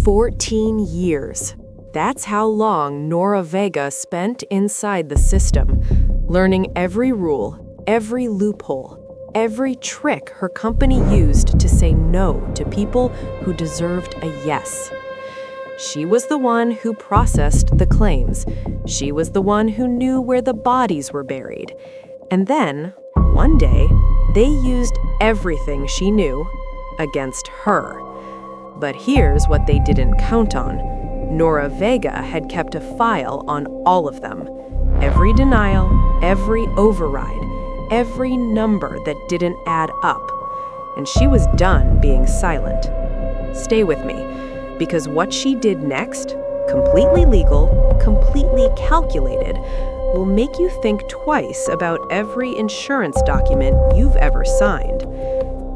14 years. That's how long Nora Vega spent inside the system, learning every rule, every loophole, every trick her company used to say no to people who deserved a yes. She was the one who processed the claims. She was the one who knew where the bodies were buried. And then, one day, they used everything she knew against her. But here's what they didn't count on. Nora Vega had kept a file on all of them. Every denial, every override, every number that didn't add up. And she was done being silent. Stay with me, because what she did next, completely legal, completely calculated, will make you think twice about every insurance document you've ever signed.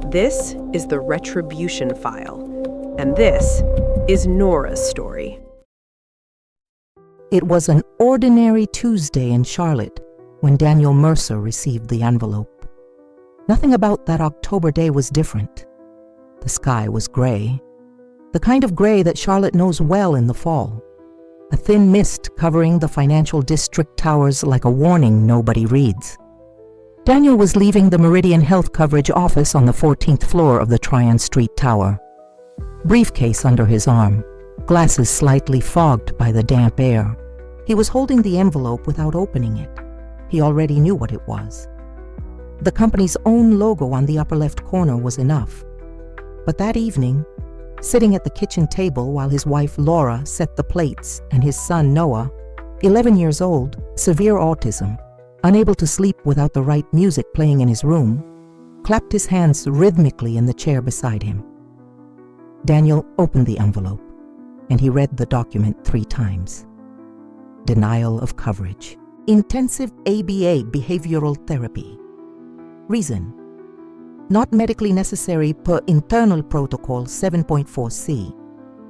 This is the Retribution file, and this is Nora's story. It was an ordinary Tuesday in Charlotte when Daniel Mercer received the envelope. Nothing about that October day was different. The sky was gray, the kind of gray that Charlotte knows well in the fall. A thin mist covering the financial district towers like a warning nobody reads. Daniel was leaving the Meridian Health Coverage office on the 14th floor of the Tryon Street Tower. Briefcase under his arm, glasses slightly fogged by the damp air. He was holding the envelope without opening it. He already knew what it was. The company's own logo on the upper left corner was enough. But that evening, sitting at the kitchen table while his wife Laura set the plates and his son Noah, 11 years old, severe autism, unable to sleep without the right music playing in his room, clapped his hands rhythmically in the chair beside him. Daniel opened the envelope, and he read the document 3 times. Denial of coverage. Intensive ABA behavioral therapy. Reason: not medically necessary per internal protocol 7.4c.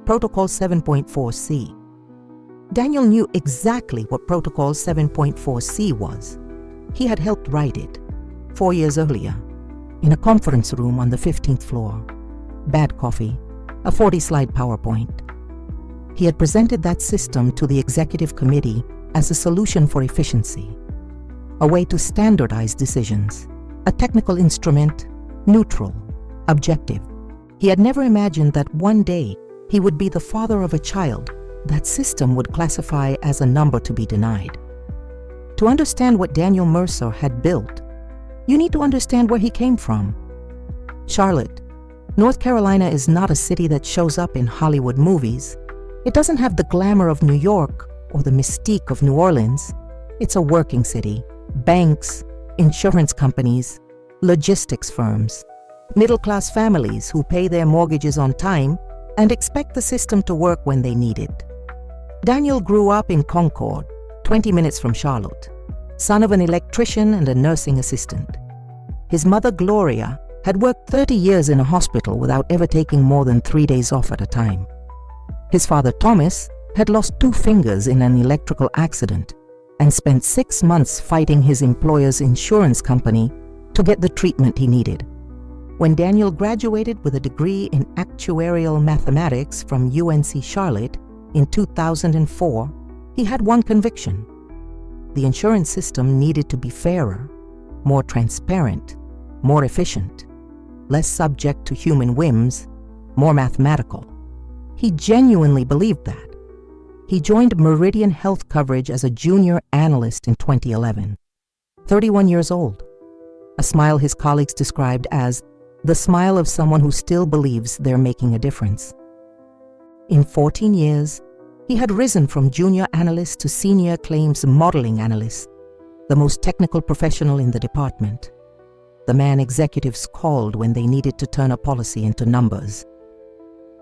Protocol 7.4c. Daniel knew exactly what protocol 7.4c was. He had helped write it 4 years earlier in a conference room on the 15th floor. Bad coffee, a 40-slide PowerPoint. He had presented that system to the executive committee as a solution for efficiency, a way to standardize decisions, a technical instrument, neutral, objective. He had never imagined that one day he would be the father of a child that system would classify as a number to be denied. To understand what Daniel Mercer had built, you need to understand where he came from. Charlotte, North Carolina is not a city that shows up in Hollywood movies. It doesn't have the glamour of New York or the mystique of New Orleans. It's a working city. Banks, insurance companies, logistics firms, middle-class families who pay their mortgages on time and expect the system to work when they need it. Daniel grew up in Concord, 20 minutes from Charlotte, son of an electrician and a nursing assistant. His mother, Gloria, had worked 30 years in a hospital without ever taking more than 3 days off at a time. His father, Thomas, had lost 2 fingers in an electrical accident and spent 6 months fighting his employer's insurance company to get the treatment he needed. When Daniel graduated with a degree in actuarial mathematics from UNC Charlotte in 2004, he had one conviction: the insurance system needed to be fairer, more transparent, more efficient, less subject to human whims, more mathematical. He genuinely believed that. He joined Meridian Health Coverage as a junior analyst in 2011. 31 years old, a smile his colleagues described as the smile of someone who still believes they're making a difference. In 14 years, he had risen from junior analyst to senior claims modeling analyst, the most technical professional in the department, the man executives called when they needed to turn a policy into numbers.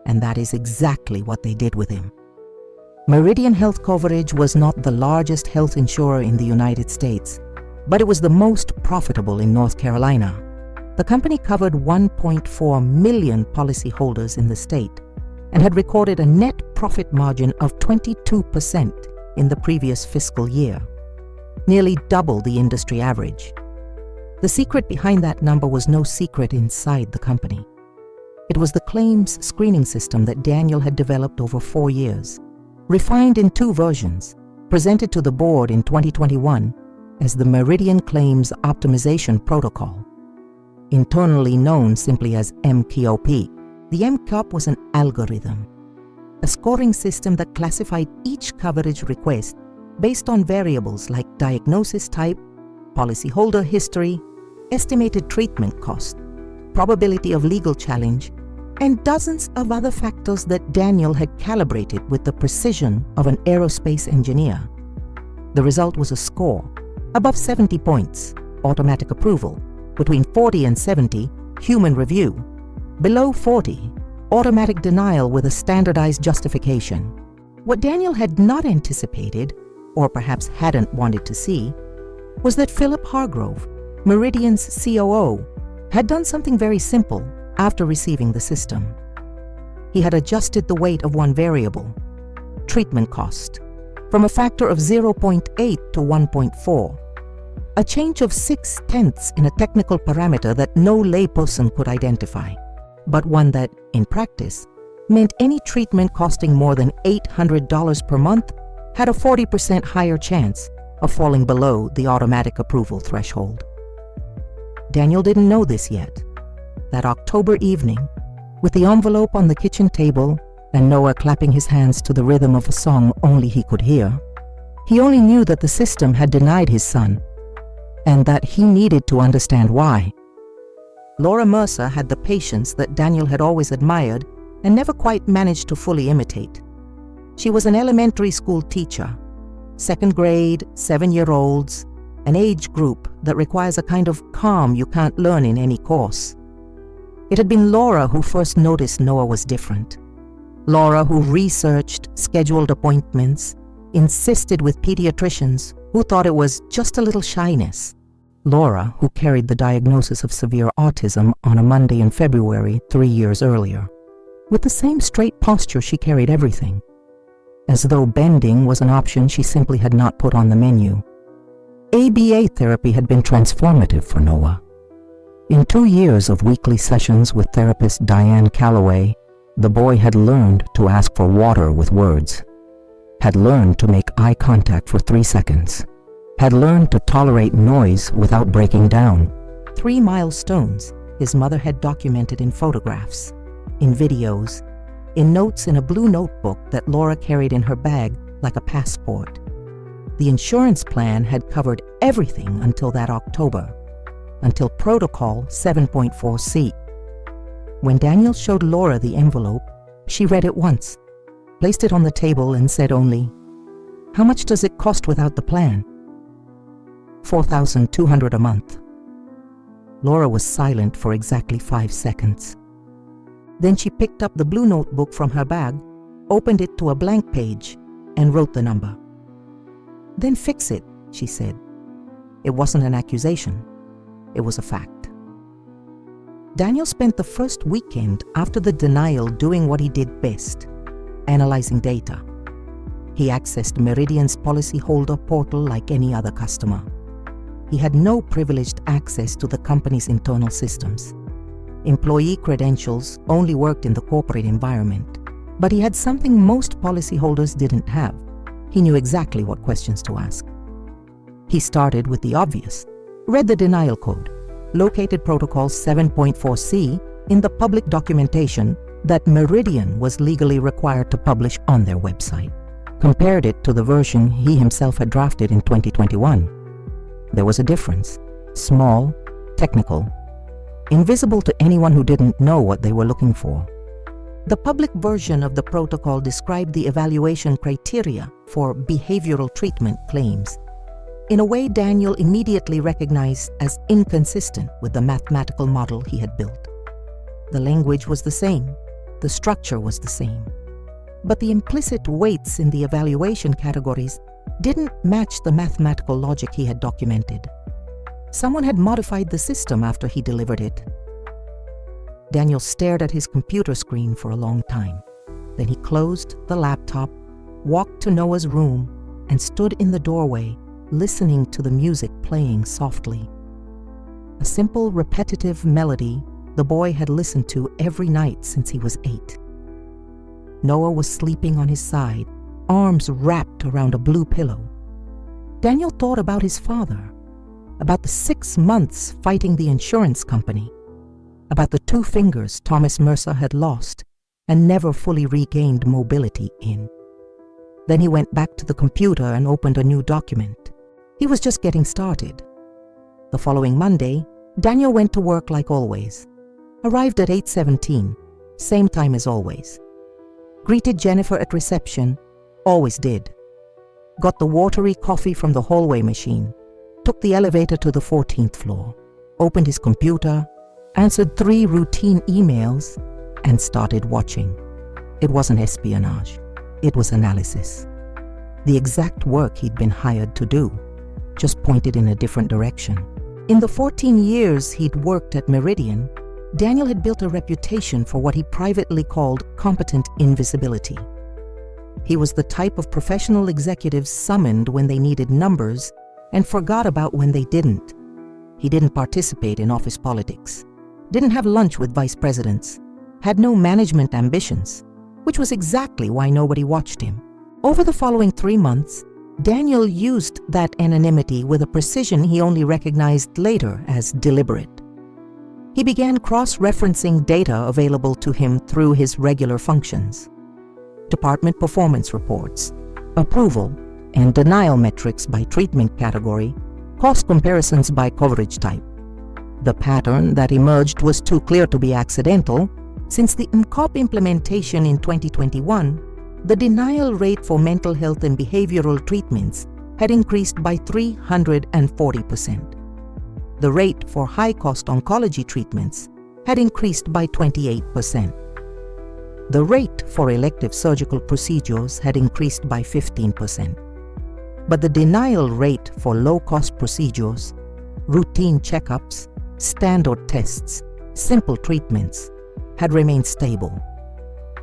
And that is exactly what they did with him. Meridian Health Coverage was not the largest health insurer in the United States, but it was the most profitable in North Carolina. The company covered 1.4 million policyholders in the state and had recorded a net profit margin of 22% in the previous fiscal year, nearly double the industry average. The secret behind that number was no secret inside the company. It was the claims screening system that Daniel had developed over 4 years, refined in 2 versions, presented to the board in 2021 as the Meridian Claims Optimization Protocol, internally known simply as MCOP. The MCOP was an algorithm, a scoring system that classified each coverage request based on variables like diagnosis type, policyholder history, estimated treatment cost, probability of legal challenge, and dozens of other factors that Daniel had calibrated with the precision of an aerospace engineer. The result was a score above 70 points, automatic approval, between 40 and 70, human review, below 40, automatic denial with a standardized justification. What Daniel had not anticipated, or perhaps hadn't wanted to see, was that Philip Hargrove, Meridian's COO, had done something very simple after receiving the system. He had adjusted the weight of one variable, treatment cost, from a factor of 0.8 to 1.4, a change of 0.6 in a technical parameter that no layperson could identify, but one that, in practice, meant any treatment costing more than $800 per month had a 40% higher chance of falling below the automatic approval threshold. Daniel didn't know this yet. That October evening, with the envelope on the kitchen table and Noah clapping his hands to the rhythm of a song only he could hear, he only knew that the system had denied his son, and that he needed to understand why. Laura Mercer had the patience that Daniel had always admired and never quite managed to fully imitate. She was an elementary school teacher, 2nd grade, 7-year-olds, an age group that requires a kind of calm you can't learn in any course. It had been Laura who first noticed Noah was different. Laura who researched, scheduled appointments, insisted with pediatricians who thought it was just a little shyness. Laura who carried the diagnosis of severe autism on a Monday in February 3 years earlier. With the same straight posture she carried everything, as though bending was an option she simply had not put on the menu. ABA therapy had been transformative for Noah. In 2 years of weekly sessions with therapist Diane Calloway, the boy had learned to ask for water with words, had learned to make eye contact for 3 seconds, had learned to tolerate noise without breaking down. 3 milestones his mother had documented in photographs, in videos, in notes in a blue notebook that Laura carried in her bag like a passport. The insurance plan had covered everything until that October, until Protocol 7.4c. When Daniel showed Laura the envelope, she read it once, placed it on the table and said only, "How much does it cost without the plan?" $4,200 a month. Laura was silent for exactly 5 seconds. Then she picked up the blue notebook from her bag, opened it to a blank page, and wrote the number. "Then fix it," she said. It wasn't an accusation. It was a fact. Daniel spent the first weekend after the denial doing what he did best, analyzing data. He accessed Meridian's policyholder portal like any other customer. He had no privileged access to the company's internal systems. Employee credentials only worked in the corporate environment, but he had something most policyholders didn't have. He knew exactly what questions to ask. He started with the obvious, read the denial code, located Protocol 7.4c in the public documentation that Meridian was legally required to publish on their website, compared it to the version he himself had drafted in 2021. There was a difference, small, technical, invisible to anyone who didn't know what they were looking for. The public version of the protocol described the evaluation criteria for behavioral treatment claims in a way Daniel immediately recognized as inconsistent with the mathematical model he had built. The language was the same, the structure was the same, but the implicit weights in the evaluation categories didn't match the mathematical logic he had documented. Someone had modified the system after he delivered it. Daniel stared at his computer screen for a long time. Then he closed the laptop, walked to Noah's room, and stood in the doorway, listening to the music playing softly. A simple, repetitive melody the boy had listened to every night since he was 8. Noah was sleeping on his side, arms wrapped around a blue pillow. Daniel thought about his father, about the 6 months fighting the insurance company, about the 2 fingers Thomas Mercer had lost and never fully regained mobility in. Then he went back to the computer and opened a new document. He was just getting started. The following Monday, Daniel went to work like always. Arrived at 8:17, same time as always. Greeted Jennifer at reception, always did. Got the watery coffee from the hallway machine, took the elevator to the 14th floor, opened his computer, answered 3 routine emails, and started watching. It wasn't espionage, it was analysis. The exact work he'd been hired to do, just pointed in a different direction. In the 14 years he'd worked at Meridian, Daniel had built a reputation for what he privately called competent invisibility. He was the type of professional executives summoned when they needed numbers and forgot about when they didn't. He didn't participate in office politics, didn't have lunch with vice presidents, had no management ambitions, which was exactly why nobody watched him. Over the following 3 months, Daniel used that anonymity with a precision he only recognized later as deliberate. He began cross-referencing data available to him through his regular functions: department performance reports, approval and denial metrics by treatment category, cost comparisons by coverage type. The pattern that emerged was too clear to be accidental. Since the MCOP implementation in 2021, the denial rate for mental health and behavioral treatments had increased by 340%. The rate for high-cost oncology treatments had increased by 28%. The rate for elective surgical procedures had increased by 15%. But the denial rate for low-cost procedures, routine checkups, standard tests, simple treatments, had remained stable.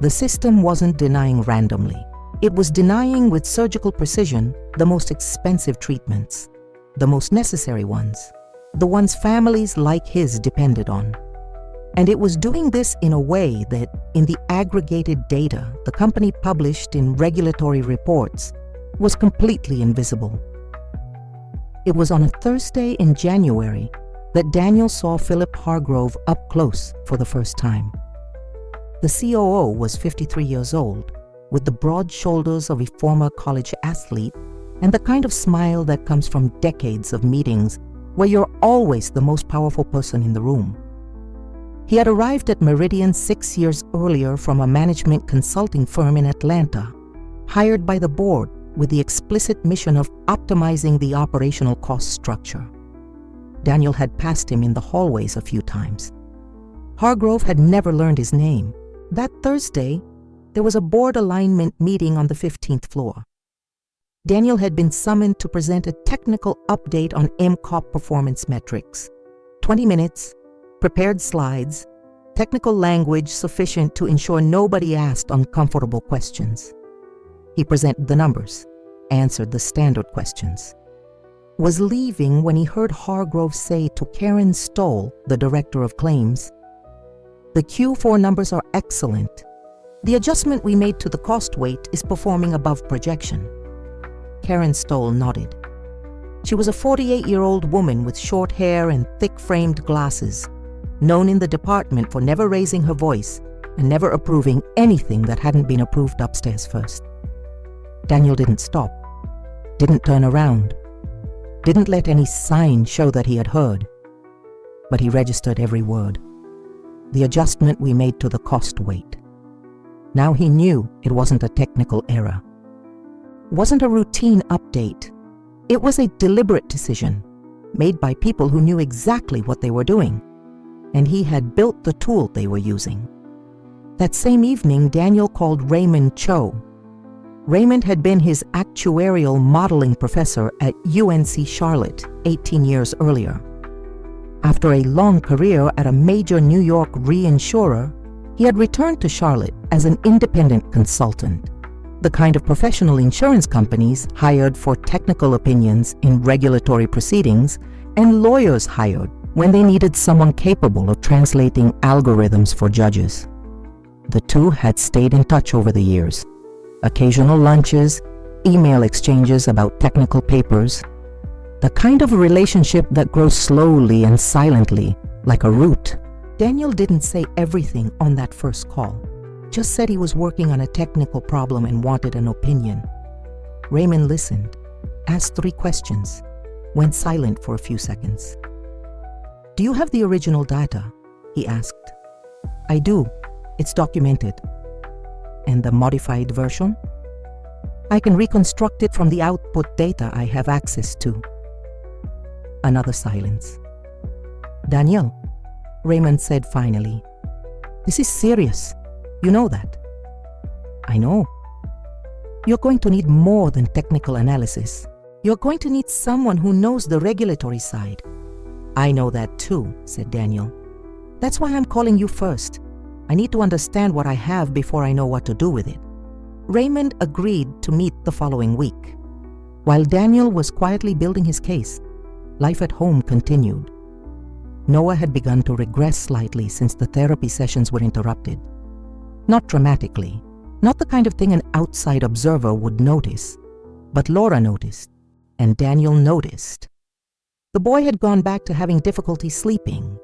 The system wasn't denying randomly. It was denying with surgical precision the most expensive treatments, the most necessary ones, the ones families like his depended on. And it was doing this in a way that, in the aggregated data the company published in regulatory reports, was completely invisible. It was on a Thursday in January that Daniel saw Philip Hargrove up close for the first time. The COO was 53 years old, with the broad shoulders of a former college athlete and the kind of smile that comes from decades of meetings where you're always the most powerful person in the room. He had arrived at Meridian 6 years earlier from a management consulting firm in Atlanta, hired by the board with the explicit mission of optimizing the operational cost structure. Daniel had passed him in the hallways a few times. Hargrove had never learned his name. That Thursday, there was a board alignment meeting on the 15th floor. Daniel had been summoned to present a technical update on MCOP performance metrics. 20 minutes, prepared slides, technical language sufficient to ensure nobody asked uncomfortable questions. He presented the numbers, answered the standard questions. Was leaving when he heard Hargrove say to Karen Stoll, the director of claims, "The Q4 numbers are excellent. The adjustment we made to the cost weight is performing above projection." Karen Stoll nodded. She was a 48-year-old woman with short hair and thick-framed glasses, known in the department for never raising her voice and never approving anything that hadn't been approved upstairs first. Daniel didn't stop, didn't turn around, didn't let any sign show that he had heard, but he registered every word. The adjustment we made to the cost weight. Now he knew it wasn't a technical error. Wasn't a routine update. It was a deliberate decision, made by people who knew exactly what they were doing, and he had built the tool they were using. That same evening, Daniel called Raymond Cho. Raymond had been his actuarial modeling professor at UNC Charlotte 18 years earlier. After a long career at a major New York reinsurer, he had returned to Charlotte as an independent consultant, the kind of professional insurance companies hired for technical opinions in regulatory proceedings and lawyers hired when they needed someone capable of translating algorithms for judges. The two had stayed in touch over the years. Occasional lunches, email exchanges about technical papers, the kind of relationship that grows slowly and silently, like a root. Daniel didn't say everything on that first call, just said he was working on a technical problem and wanted an opinion. Raymond listened, asked 3 questions, went silent for a few seconds. "Do you have the original data?" he asked. "I do. It's documented." "And the modified version?" "I can reconstruct it from the output data I have access to." Another silence. "Daniel," Raymond said finally, "this is serious. You know that." "I know." "You're going to need more than technical analysis. You're going to need someone who knows the regulatory side." "I know that too," said Daniel. "That's why I'm calling you first. I need to understand what I have before I know what to do with it." Raymond agreed to meet the following week. While Daniel was quietly building his case, life at home continued. Noah had begun to regress slightly since the therapy sessions were interrupted. Not dramatically, not the kind of thing an outside observer would notice, but Laura noticed, and Daniel noticed. The boy had gone back to having difficulty sleeping.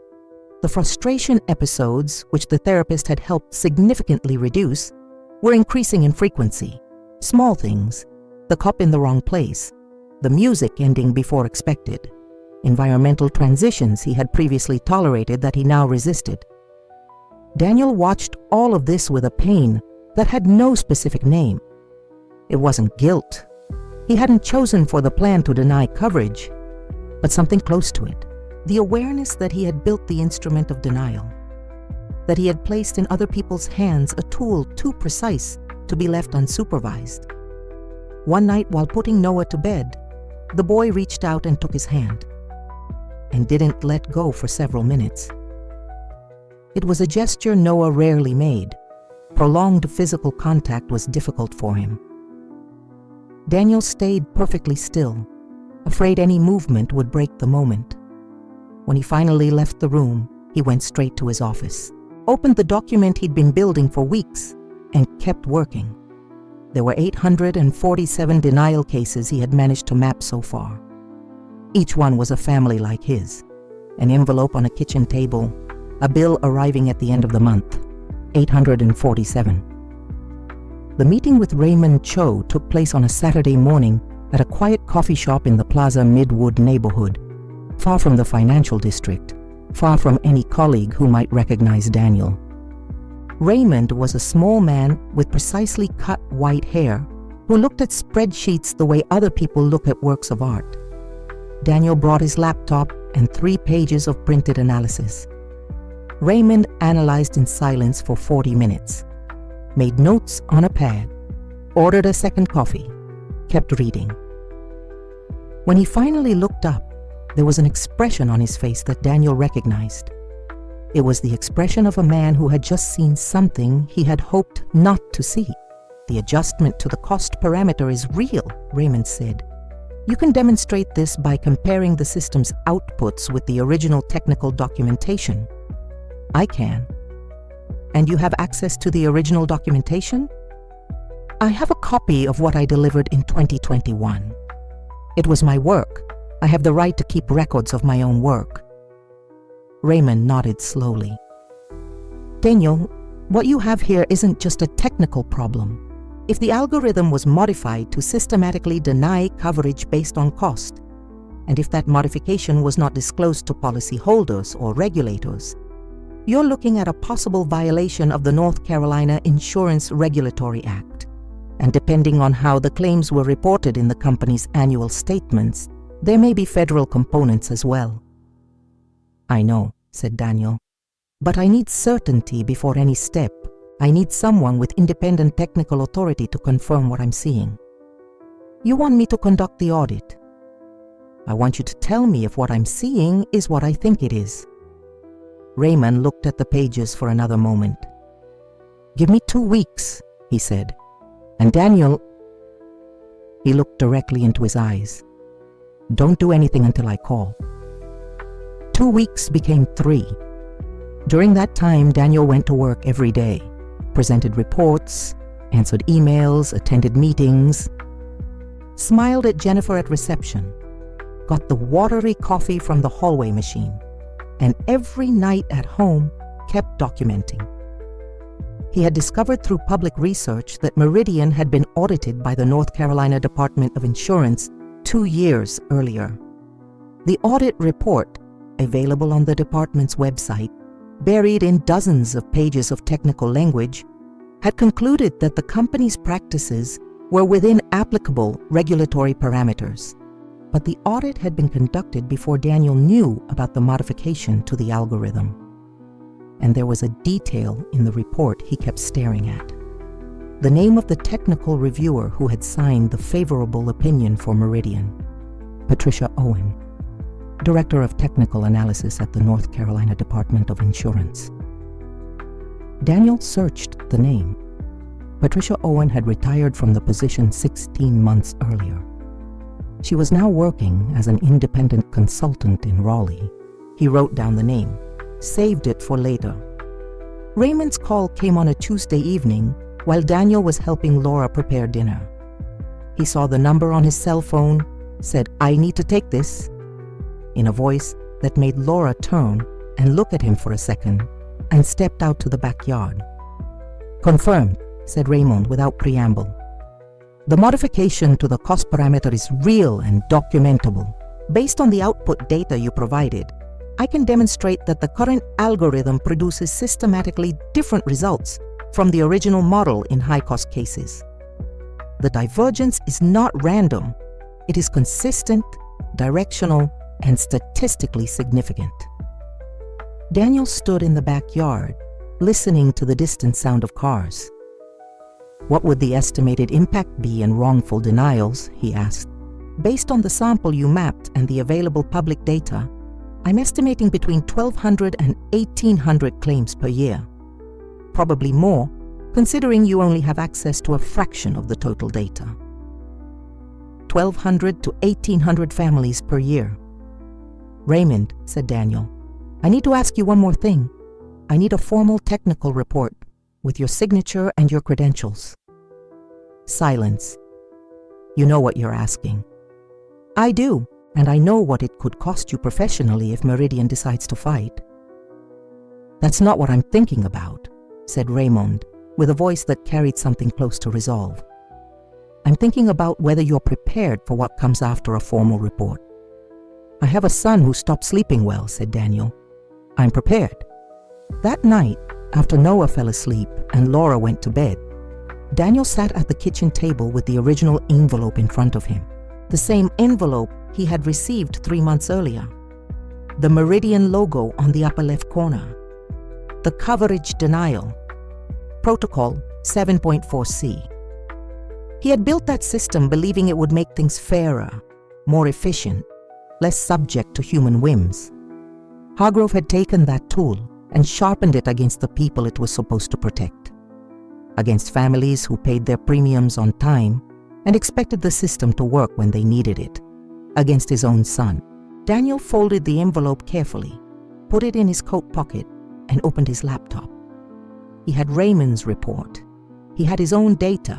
The frustration episodes, which the therapist had helped significantly reduce, were increasing in frequency. Small things, the cup in the wrong place, the music ending before expected, environmental transitions he had previously tolerated that he now resisted. Daniel watched all of this with a pain that had no specific name. It wasn't guilt. He hadn't chosen for the plan to deny coverage, but something close to it. The awareness that he had built the instrument of denial, that he had placed in other people's hands a tool too precise to be left unsupervised. One night while putting Noah to bed, the boy reached out and took his hand, and didn't let go for several minutes. It was a gesture Noah rarely made. Prolonged physical contact was difficult for him. Daniel stayed perfectly still, afraid any movement would break the moment. When he finally left the room, he went straight to his office, opened the document he'd been building for weeks, and kept working. There were 847 denial cases he had managed to map so far. Each one was a family like his, an envelope on a kitchen table, a bill arriving at the end of the month, 847. The meeting with Raymond Cho took place on a Saturday morning at a quiet coffee shop in the Plaza Midwood neighborhood, far from the financial district, far from any colleague who might recognize Daniel. Raymond was a small man with precisely cut white hair who looked at spreadsheets the way other people look at works of art. Daniel brought his laptop and 3 pages of printed analysis. Raymond analyzed in silence for 40 minutes, made notes on a pad, ordered a second coffee, kept reading. When he finally looked up, there was an expression on his face that Daniel recognized. It was the expression of a man who had just seen something he had hoped not to see. "The adjustment to the cost parameter is real," Raymond said. "You can demonstrate this by comparing the system's outputs with the original technical documentation." "I can." "And you have access to the original documentation?" "I have a copy of what I delivered in 2021. It was my work. I have the right to keep records of my own work." Raymond nodded slowly. "Daniel, what you have here isn't just a technical problem. If the algorithm was modified to systematically deny coverage based on cost, and if that modification was not disclosed to policyholders or regulators, you're looking at a possible violation of the North Carolina Insurance Regulatory Act. And depending on how the claims were reported in the company's annual statements, there may be federal components as well." "I know," said Daniel, "but I need certainty before any step. I need someone with independent technical authority to confirm what I'm seeing." "You want me to conduct the audit?" "I want you to tell me if what I'm seeing is what I think it is." Raymond looked at the pages for another moment. "Give me 2 weeks," he said. "And Daniel," he looked directly into his eyes, "don't do anything until I call." 2 weeks became 3. During that time, Daniel went to work every day, presented reports, answered emails, attended meetings, smiled at Jennifer at reception, got the watery coffee from the hallway machine, and every night at home kept documenting. He had discovered through public research that Meridian had been audited by the North Carolina Department of Insurance 2 years earlier. The audit report, available on the department's website, buried in dozens of pages of technical language, had concluded that the company's practices were within applicable regulatory parameters. But the audit had been conducted before Daniel knew about the modification to the algorithm. And there was a detail in the report he kept staring at. The name of the technical reviewer who had signed the favorable opinion for Meridian, Patricia Owen, Director of Technical Analysis at the North Carolina Department of Insurance. Daniel searched the name. Patricia Owen had retired from the position 16 months earlier. She was now working as an independent consultant in Raleigh. He wrote down the name, saved it for later. Raymond's call came on a Tuesday evening while Daniel was helping Laura prepare dinner. He saw the number on his cell phone, said, "I need to take this," in a voice that made Laura turn and look at him for a second, and stepped out to the backyard. "Confirmed," said Raymond without preamble. "The modification to the cost parameter is real and documentable. Based on the output data you provided, I can demonstrate that the current algorithm produces systematically different results from the original model in high-cost cases. The divergence is not random. It is consistent, directional, and statistically significant." Daniel stood in the backyard, listening to the distant sound of cars. "What would the estimated impact be in wrongful denials?" he asked. "Based on the sample you mapped and the available public data, I'm estimating between 1,200 and 1,800 claims per year. Probably more, considering you only have access to a fraction of the total data. 1,200 to 1,800 families per year." "Raymond," said Daniel, "I need to ask you one more thing. I need a formal technical report with your signature and your credentials." Silence. "You know what you're asking." "I do, and I know what it could cost you professionally if Meridian decides to fight." "That's not what I'm thinking about," said Raymond, with a voice that carried something close to resolve. "I'm thinking about whether you're prepared for what comes after a formal report." "I have a son who stopped sleeping well," said Daniel. "I'm prepared." That night, after Noah fell asleep and Laura went to bed, Daniel sat at the kitchen table with the original envelope in front of him, the same envelope he had received 3 months earlier. The Meridian logo on the upper left corner. The coverage denial. Protocol 7.4C. He had built that system believing it would make things fairer, more efficient, less subject to human whims. Hargrove had taken that tool and sharpened it against the people it was supposed to protect. Against families who paid their premiums on time and expected the system to work when they needed it. Against his own son. Daniel folded the envelope carefully, put it in his coat pocket, and opened his laptop. He had Raymond's report. He had his own data.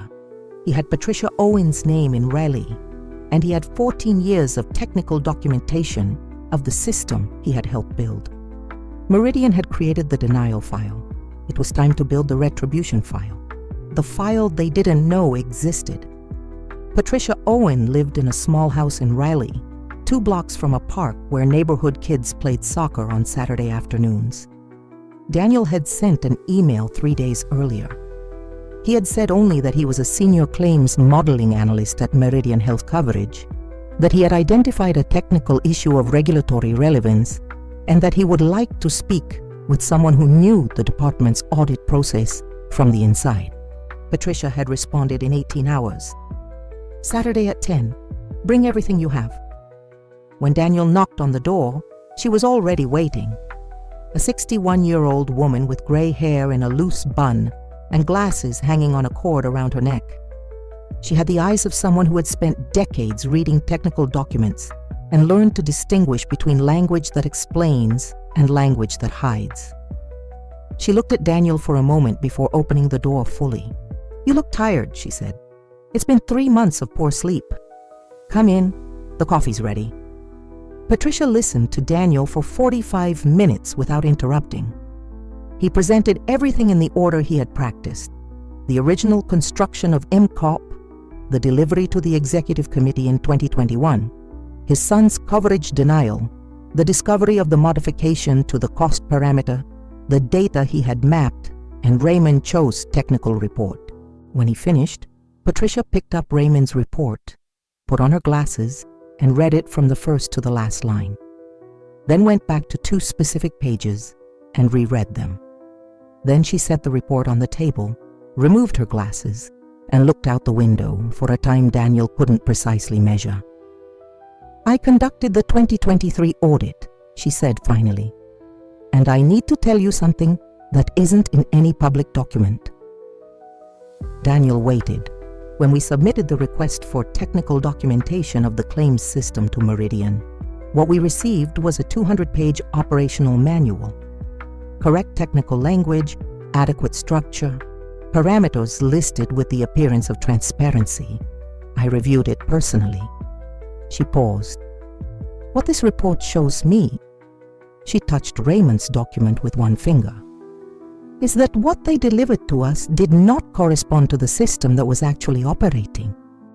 He had Patricia Owen's name in Raleigh, and he had 14 years of technical documentation of the system he had helped build. Meridian had created the denial file. It was time to build the retribution file, the file they didn't know existed. Patricia Owen lived in a small house in Raleigh, 2 blocks from a park where neighborhood kids played soccer on Saturday afternoons. Daniel had sent an email 3 days earlier. He had said only that he was a senior claims modeling analyst at Meridian Health Coverage, that he had identified a technical issue of regulatory relevance, and that he would like to speak with someone who knew the department's audit process from the inside. Patricia had responded in 18 hours. "Saturday at 10. Bring everything you have." When Daniel knocked on the door, she was already waiting. A 61-year-old woman with gray hair in a loose bun and glasses hanging on a cord around her neck. She had the eyes of someone who had spent decades reading technical documents and learn to distinguish between language that explains and language that hides. She looked at Daniel for a moment before opening the door fully. "You look tired," she said. "It's been 3 months of poor sleep. Come in, the coffee's ready." Patricia listened to Daniel for 45 minutes without interrupting. He presented everything in the order he had practiced: the original construction of MCOP, the delivery to the executive committee in 2021, his son's coverage denial, the discovery of the modification to the cost parameter, the data he had mapped, and Raymond Cho's technical report. When he finished, Patricia picked up Raymond's report, put on her glasses, and read it from the first to the last line. Then went back to 2 specific pages and reread them. Then she set the report on the table, removed her glasses, and looked out the window for a time Daniel couldn't precisely measure. "I conducted the 2023 audit," she said finally, "and I need to tell you something that isn't in any public document." Daniel waited. When we submitted the request for technical documentation of the claims system to Meridian, what we received was a 200-page operational manual. Correct technical language, adequate structure, parameters listed with the appearance of transparency. I reviewed it personally. She paused. "What this report shows me," she touched Raymond's document with one finger, "is that what they delivered to us did not correspond to the system that was actually operating.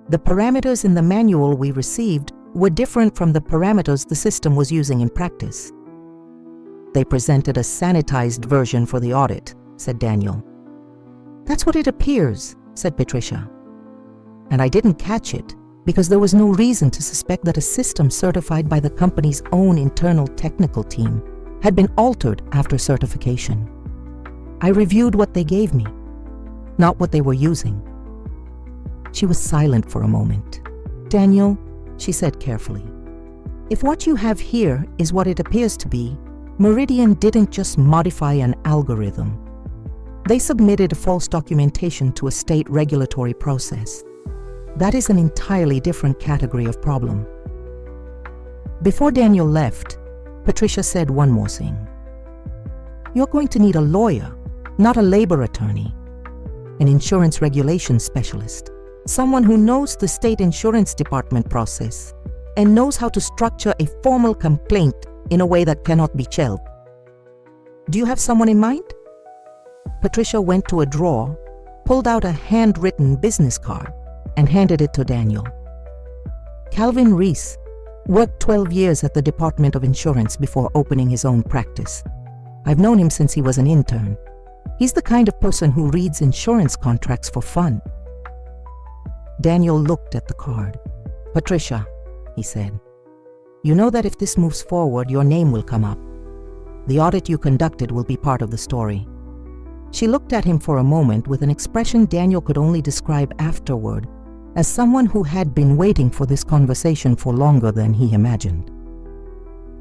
The parameters in the manual we received were different from the parameters the system was using in practice." "They presented a sanitized version for the audit," said Daniel. "That's what it appears," said Patricia. "And I didn't catch it because there was no reason to suspect that a system certified by the company's own internal technical team had been altered after certification. I reviewed what they gave me, not what they were using." She was silent for a moment. "Daniel," she said carefully, "if what you have here is what it appears to be, Meridian didn't just modify an algorithm. They submitted a false documentation to a state regulatory process. That is an entirely different category of problem." Before Daniel left, Patricia said one more thing. "You're going to need a lawyer, not a labor attorney, an insurance regulation specialist, someone who knows the state insurance department process and knows how to structure a formal complaint in a way that cannot be shelved. Do you have someone in mind?" Patricia went to a drawer, pulled out a handwritten business card, and handed it to Daniel. "Calvin Reese worked 12 years at the Department of Insurance before opening his own practice. I've known him since he was an intern. He's the kind of person who reads insurance contracts for fun." Daniel looked at the card. "Patricia," he said, "you know that if this moves forward, your name will come up. The audit you conducted will be part of the story." She looked at him for a moment with an expression Daniel could only describe afterward as someone who had been waiting for this conversation for longer than he imagined.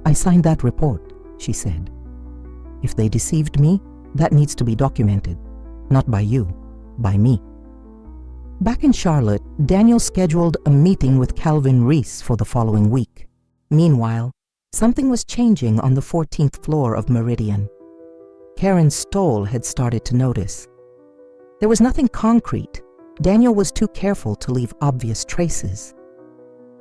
"I signed that report," she said. "If they deceived me, that needs to be documented. Not by you, by me." Back in Charlotte, Daniel scheduled a meeting with Calvin Reese for the following week. Meanwhile, something was changing on the 14th floor of Meridian. Karen Stoll had started to notice. There was nothing concrete. Daniel was too careful to leave obvious traces.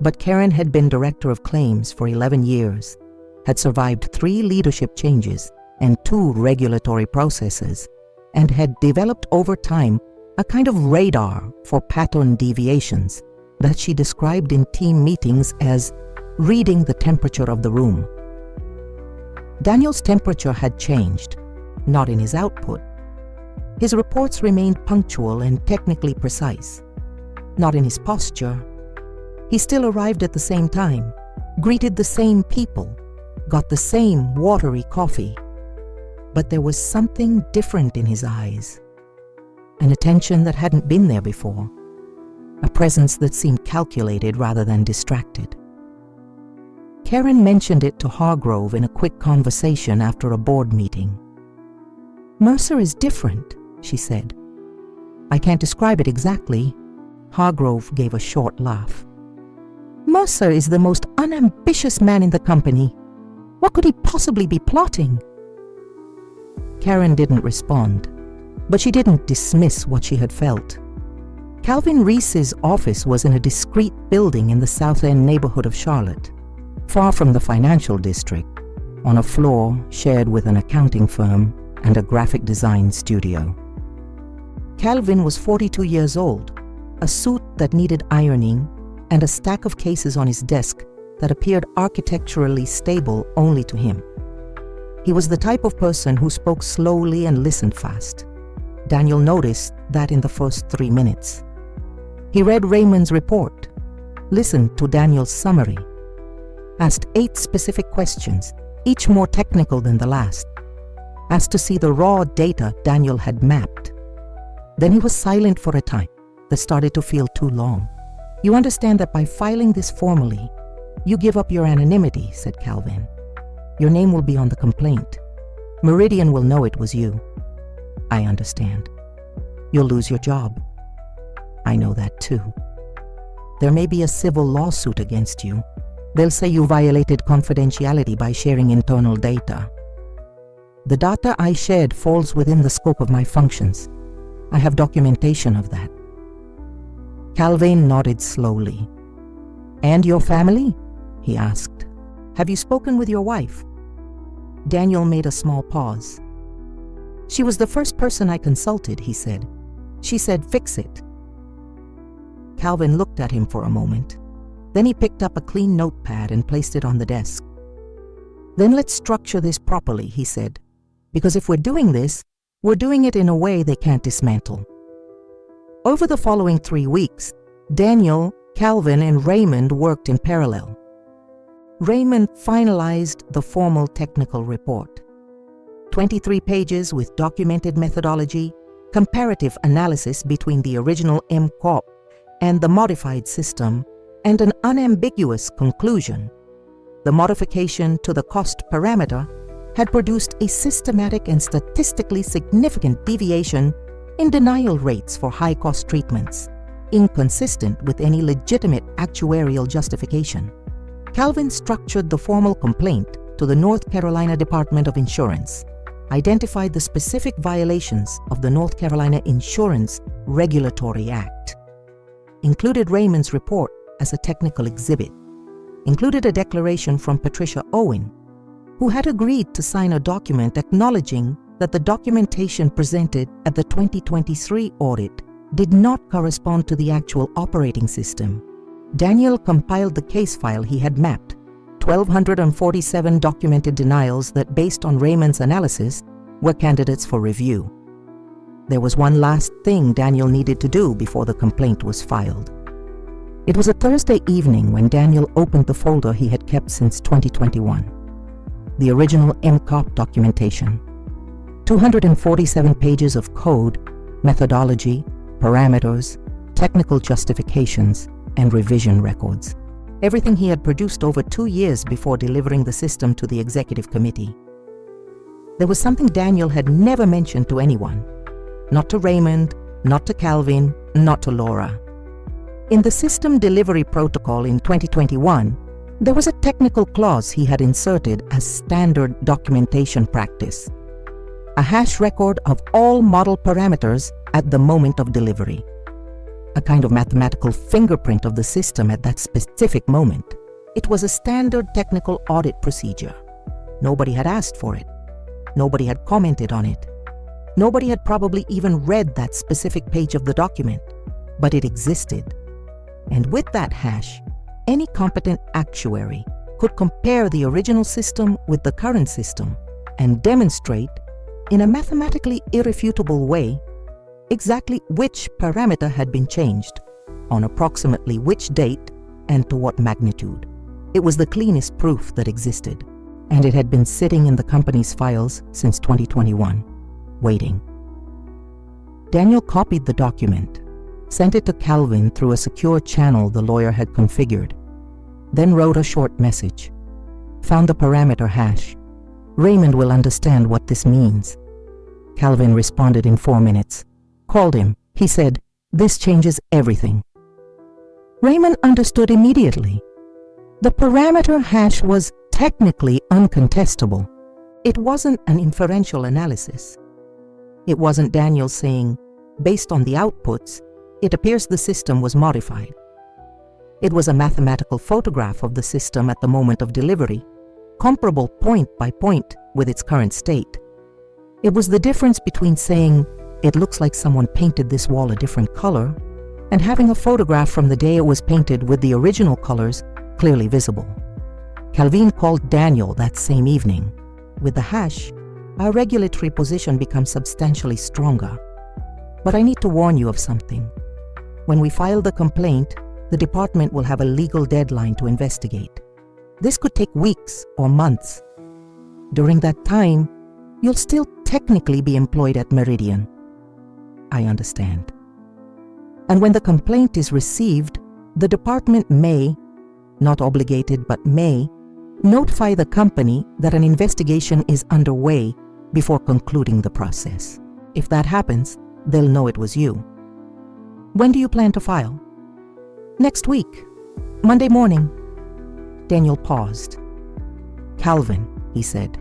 But Karen had been director of claims for 11 years, had survived 3 leadership changes and 2 regulatory processes, and had developed over time a kind of radar for pattern deviations that she described in team meetings as reading the temperature of the room. Daniel's temperature had changed, not in his output. His reports remained punctual and technically precise, not in his posture. He still arrived at the same time, greeted the same people, got the same watery coffee. But there was something different in his eyes, an attention that hadn't been there before, a presence that seemed calculated rather than distracted. Karen mentioned it to Hargrove in a quick conversation after a board meeting. "Mercer is different," she said. "I can't describe it exactly." Hargrove gave a short laugh. Mercer is the most unambitious man in the company. What could he possibly be plotting? Karen didn't respond, but she didn't dismiss what she had felt. Calvin Reese's office was in a discreet building in the South End neighborhood of Charlotte, far from the financial district, on a floor shared with an accounting firm and a graphic design studio. Calvin was 42 years old, a suit that needed ironing, and a stack of cases on his desk that appeared architecturally stable only to him. He was the type of person who spoke slowly and listened fast. Daniel noticed that in the first 3 minutes. He read Raymond's report, listened to Daniel's summary, asked 8 specific questions, each more technical than the last, asked to see the raw data Daniel had mapped. Then he was silent for a time that started to feel too long. "You understand that by filing this formally, you give up your anonymity," said Calvin. "Your name will be on the complaint. Meridian will know it was you." "I understand. You'll lose your job." "I know that too. There may be a civil lawsuit against you. They'll say you violated confidentiality by sharing internal data." "The data I shared falls within the scope of my functions. I have documentation of that." Calvin nodded slowly. "And your family?" he asked. "Have you spoken with your wife?" Daniel made a small pause. "She was the first person I consulted," he said. "She said, 'Fix it.'" Calvin looked at him for a moment. Then he picked up a clean notepad and placed it on the desk. "Then let's structure this properly," he said, "because if we're doing this, we're doing it in a way they can't dismantle." Over the following 3 weeks, Daniel, Calvin, and Raymond worked in parallel. Raymond finalized the formal technical report. 23 pages with documented methodology, comparative analysis between the original MCOP and the modified system, and an unambiguous conclusion. The modification to the cost parameter had produced a systematic and statistically significant deviation in denial rates for high-cost treatments, inconsistent with any legitimate actuarial justification. Calvin structured the formal complaint to the North Carolina Department of Insurance, identified the specific violations of the North Carolina Insurance Regulatory Act, included Raymond's report as a technical exhibit, included a declaration from Patricia Owen, who had agreed to sign a document acknowledging that the documentation presented at the 2023 audit did not correspond to the actual operating system. Daniel compiled the case file he had mapped, 1,247 documented denials that, based on Raymond's analysis, were candidates for review. There was one last thing Daniel needed to do before the complaint was filed. It was a Thursday evening when Daniel opened the folder he had kept since 2021, the original MCOP documentation. 247 pages of code, methodology, parameters, technical justifications, and revision records. Everything he had produced over 2 years before delivering the system to the executive committee. There was something Daniel had never mentioned to anyone. Not to Raymond, not to Calvin, not to Laura. In the system delivery protocol in 2021, there was a technical clause he had inserted as standard documentation practice. A hash record of all model parameters at the moment of delivery. A kind of mathematical fingerprint of the system at that specific moment. It was a standard technical audit procedure. Nobody had asked for it. Nobody had commented on it. Nobody had probably even read that specific page of the document, but it existed. And with that hash, any competent actuary could compare the original system with the current system and demonstrate, in a mathematically irrefutable way, exactly which parameter had been changed, on approximately which date, and to what magnitude. It was the cleanest proof that existed, and it had been sitting in the company's files since 2021, waiting. Daniel copied the document, sent it to Calvin through a secure channel the lawyer had configured, then wrote a short message. Found the parameter hash. Raymond will understand what this means. Calvin responded in 4 minutes. Called him. He said, "This changes everything." Raymond understood immediately. The parameter hash was technically uncontestable. It wasn't an inferential analysis. It wasn't Daniel saying, based on the outputs, it appears the system was modified. It was a mathematical photograph of the system at the moment of delivery, comparable point by point with its current state. It was the difference between saying, it looks like someone painted this wall a different color, and having a photograph from the day it was painted with the original colors clearly visible. Calvin called Daniel that same evening. With the hash, our regulatory position becomes substantially stronger. But I need to warn you of something. When we file the complaint, the department will have a legal deadline to investigate. This could take weeks or months. During that time, you'll still technically be employed at Meridian. I understand. And when the complaint is received, the department may, not obligated but may, notify the company that an investigation is underway before concluding the process. If that happens, they'll know it was you. When do you plan to file? Next week, Monday morning. Daniel paused. Calvin, he said,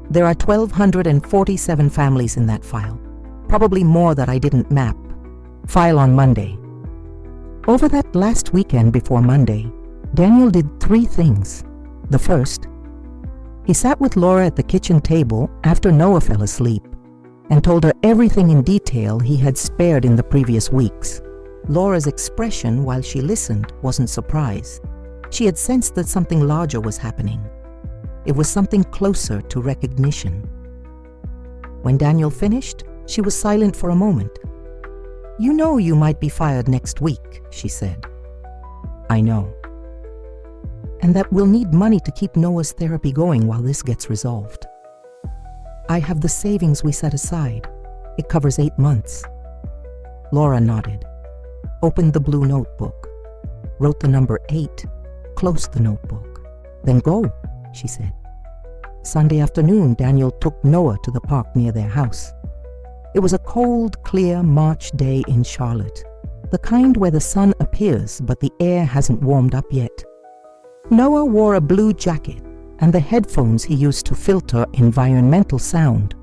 there are 1,247 families in that file, probably more that I didn't map. File on Monday. Over that last weekend before Monday, Daniel did 3 things. The first, he sat with Laura at the kitchen table after Noah fell asleep and told her everything in detail he had spared in the previous weeks. Laura's expression while she listened wasn't surprise. She had sensed that something larger was happening. It was something closer to recognition. When Daniel finished, she was silent for a moment. You know you might be fired next week, she said. I know. And that we'll need money to keep Noah's therapy going while this gets resolved. I have the savings we set aside. It covers 8 months. Laura nodded, opened the blue notebook, wrote the number 8, closed the notebook. Then go, she said. Sunday afternoon, Daniel took Noah to the park near their house. It was a cold, clear March day in Charlotte, the kind where the sun appears but the air hasn't warmed up yet. Noah wore a blue jacket and the headphones he used to filter environmental sound.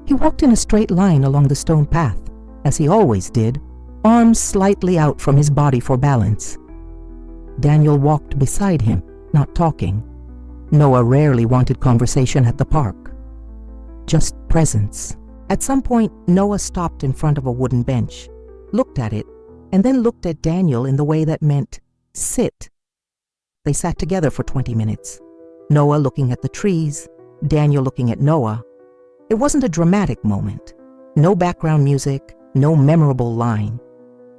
He walked in a straight line along the stone path, as he always did, arms slightly out from his body for balance. Daniel walked beside him, not talking. Noah rarely wanted conversation at the park. Just presence. At some point, Noah stopped in front of a wooden bench, looked at it, and then looked at Daniel in the way that meant, sit. They sat together for 20 minutes. Noah looking at the trees, Daniel looking at Noah. It wasn't a dramatic moment. No background music, no memorable line.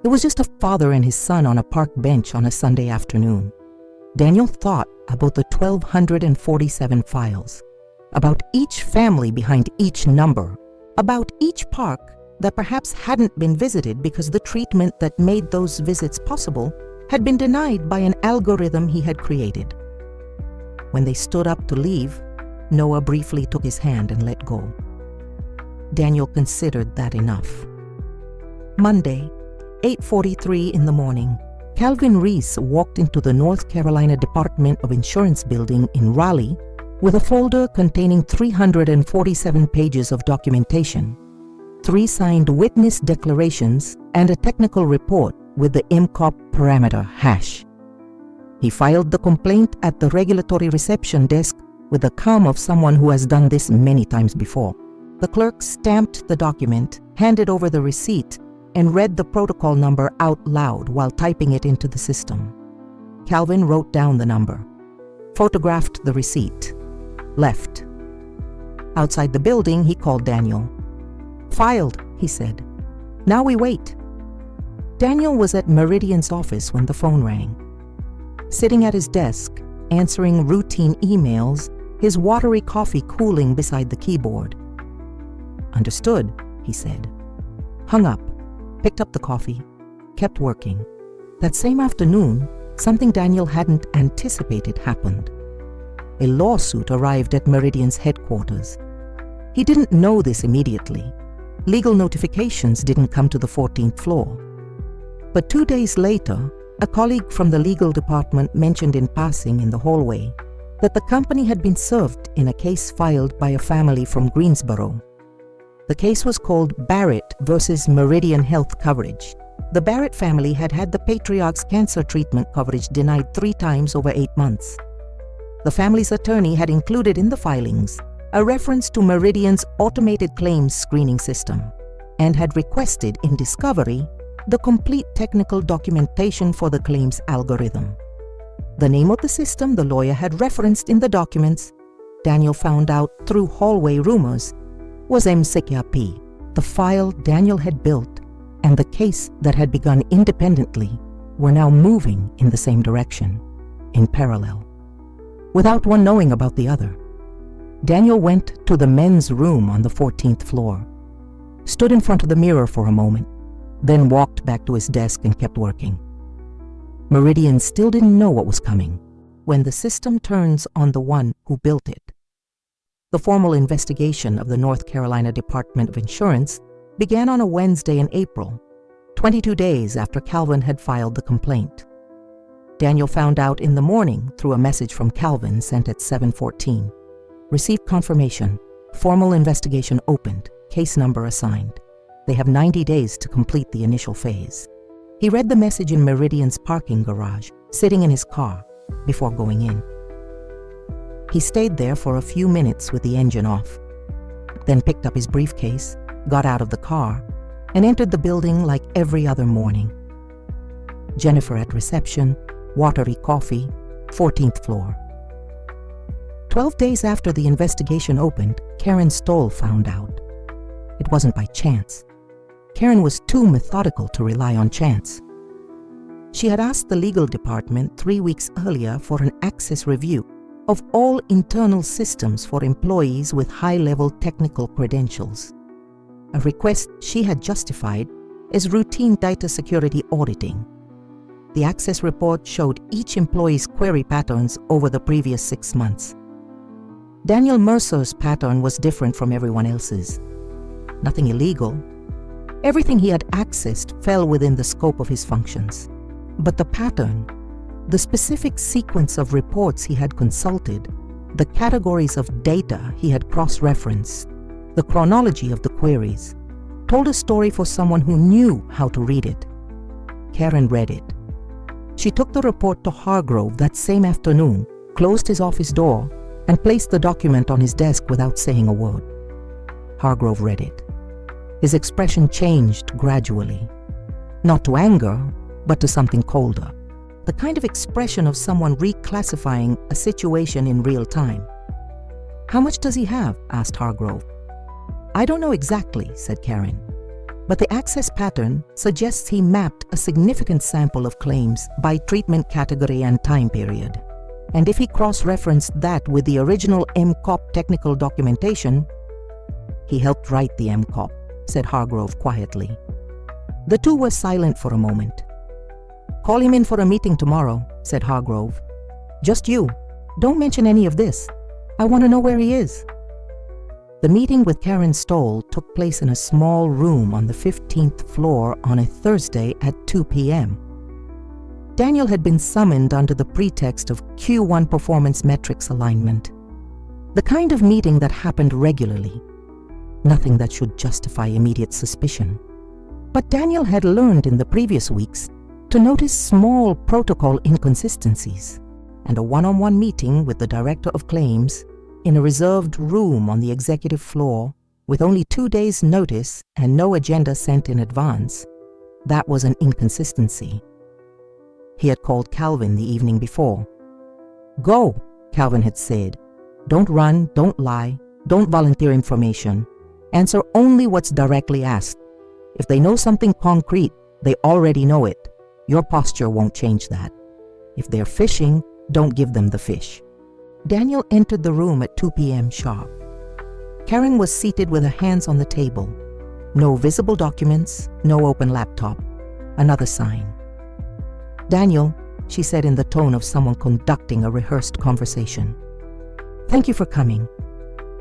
It was just a father and his son on a park bench on a Sunday afternoon. Daniel thought about the 1,247 files, about each family behind each number, about each park that perhaps hadn't been visited because the treatment that made those visits possible had been denied by an algorithm he had created. When they stood up to leave, Noah briefly took his hand and let go. Daniel considered that enough. Monday, 8:43 in the morning, Calvin Reese walked into the North Carolina Department of Insurance building in Raleigh with a folder containing 347 pages of documentation, 3 signed witness declarations, and a technical report with the MCOP parameter hash. He filed the complaint at the regulatory reception desk with the calm of someone who has done this many times before. The clerk stamped the document, handed over the receipt, and read the protocol number out loud while typing it into the system. Calvin wrote down the number, photographed the receipt, left. Outside the building, he called Daniel. Filed, he said. Now we wait. Daniel was at Meridian's office when the phone rang. Sitting at his desk, answering routine emails, his watery coffee cooling beside the keyboard. Understood, he said. Hung up, picked up the coffee, kept working. That same afternoon, something Daniel hadn't anticipated happened. A lawsuit arrived at Meridian's headquarters. He didn't know this immediately. Legal notifications didn't come to the 14th floor. But 2 days later, A colleague from the legal department mentioned in passing in the hallway that the company had been served in a case filed by a family from Greensboro. The case was called Barrett versus Meridian Health Coverage. The Barrett family had had the patriarch's cancer treatment coverage denied 3 times over 8 months. The family's attorney had included in the filings a reference to Meridian's automated claims screening system and had requested in discovery the complete technical documentation for the claims algorithm. The name of the system the lawyer had referenced in the documents, Daniel found out through hallway rumors, was MCAP. The file Daniel had built and the case that had begun independently were now moving in the same direction, in parallel, without one knowing about the other. Daniel went to the men's room on the 14th floor, stood in front of the mirror for a moment, then walked back to his desk and kept working. Meridian still didn't know what was coming when the system turns on the one who built it. The formal investigation of the North Carolina Department of Insurance began on a Wednesday in April, 22 days after Calvin had filed the complaint. Daniel found out in the morning through a message from Calvin sent at 7:14. Received confirmation. Formal investigation opened. Case number assigned. They have 90 days to complete the initial phase. He read the message in Meridian's parking garage, sitting in his car, before going in. He stayed there for a few minutes with the engine off, then picked up his briefcase, got out of the car, and entered the building like every other morning. Jennifer at reception, watery coffee, 14th floor. 12 days after the investigation opened, Karen Stoll found out. It wasn't by chance. Karen was too methodical to rely on chance. She had asked the legal department 3 weeks earlier for an access review of all internal systems for employees with high-level technical credentials, a request she had justified as routine data security auditing. The access report showed each employee's query patterns over the previous 6 months. Daniel Mercer's pattern was different from everyone else's. Nothing illegal. Everything he had accessed fell within the scope of his functions. But the pattern, the specific sequence of reports he had consulted, the categories of data he had cross-referenced, the chronology of the queries, told a story for someone who knew how to read it. Karen read it. She took the report to Hargrove that same afternoon, closed his office door, and placed the document on his desk without saying a word. Hargrove read it. His expression changed gradually, not to anger, but to something colder, the kind of expression of someone reclassifying a situation in real time. "How much does he have?" asked Hargrove. "I don't know exactly," said Karen, "but the access pattern suggests he mapped a significant sample of claims by treatment category and time period. And if he cross-referenced that with the original MCOP technical documentation..." "He helped write the MCOP," said Hargrove quietly. The two were silent for a moment. "Call him in for a meeting tomorrow," said Hargrove. "Just you. Don't mention any of this. I want to know where he is." The meeting with Karen Stoll took place in a small room on the 15th floor on a Thursday at 2 p.m. Daniel had been summoned under the pretext of Q1 performance metrics alignment. The kind of meeting that happened regularly. Nothing that should justify immediate suspicion. But Daniel had learned in the previous weeks to notice small protocol inconsistencies, and a one-on-one meeting with the director of claims in a reserved room on the executive floor with only 2 days' notice and no agenda sent in advance, that was an inconsistency. He had called Calvin the evening before. "Go," Calvin had said. "Don't run, don't lie, don't volunteer information. Answer only what's directly asked. If they know something concrete, they already know it. Your posture won't change that. If they're fishing, don't give them the fish." Daniel entered the room at 2 p.m. sharp. Karen was seated with her hands on the table. No visible documents, no open laptop. Another sign. "Daniel," she said in the tone of someone conducting a rehearsed conversation. "Thank you for coming.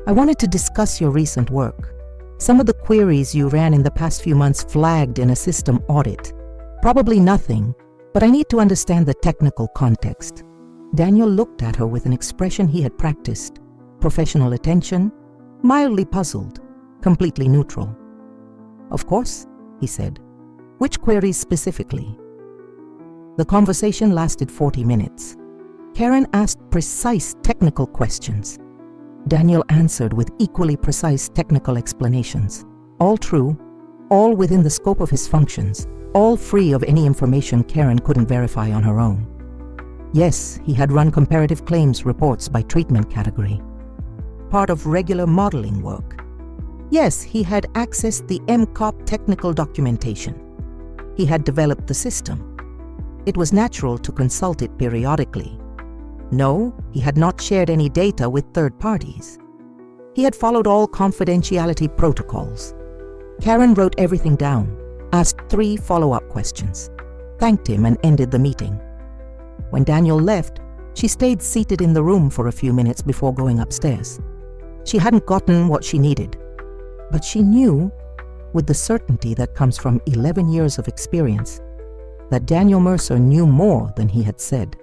I wanted to discuss your recent work. Some of the queries you ran in the past few months flagged in a system audit. Probably nothing, But I need to understand the technical context. Daniel looked at her with an expression he had practiced. Professional attention, mildly puzzled, completely neutral. Of course, he said. Which queries specifically? The conversation lasted 40 minutes. Karen asked precise technical questions. Daniel answered with equally precise technical explanations. All true, all within the scope of his functions, all free of any information Karen couldn't verify on her own. Yes, he had run comparative claims reports by treatment category, part of regular modeling work. Yes, he had accessed the MCOP technical documentation. He had developed the system. It was natural to consult it periodically. No, he had not shared any data with third parties. He had followed all confidentiality protocols. Karen wrote everything down, asked 3 follow-up questions, thanked him and ended the meeting. When Daniel left, she stayed seated in the room for a few minutes before going upstairs. She hadn't gotten what she needed, but she knew, with the certainty that comes from 11 years of experience, that Daniel Mercer knew more than he had said.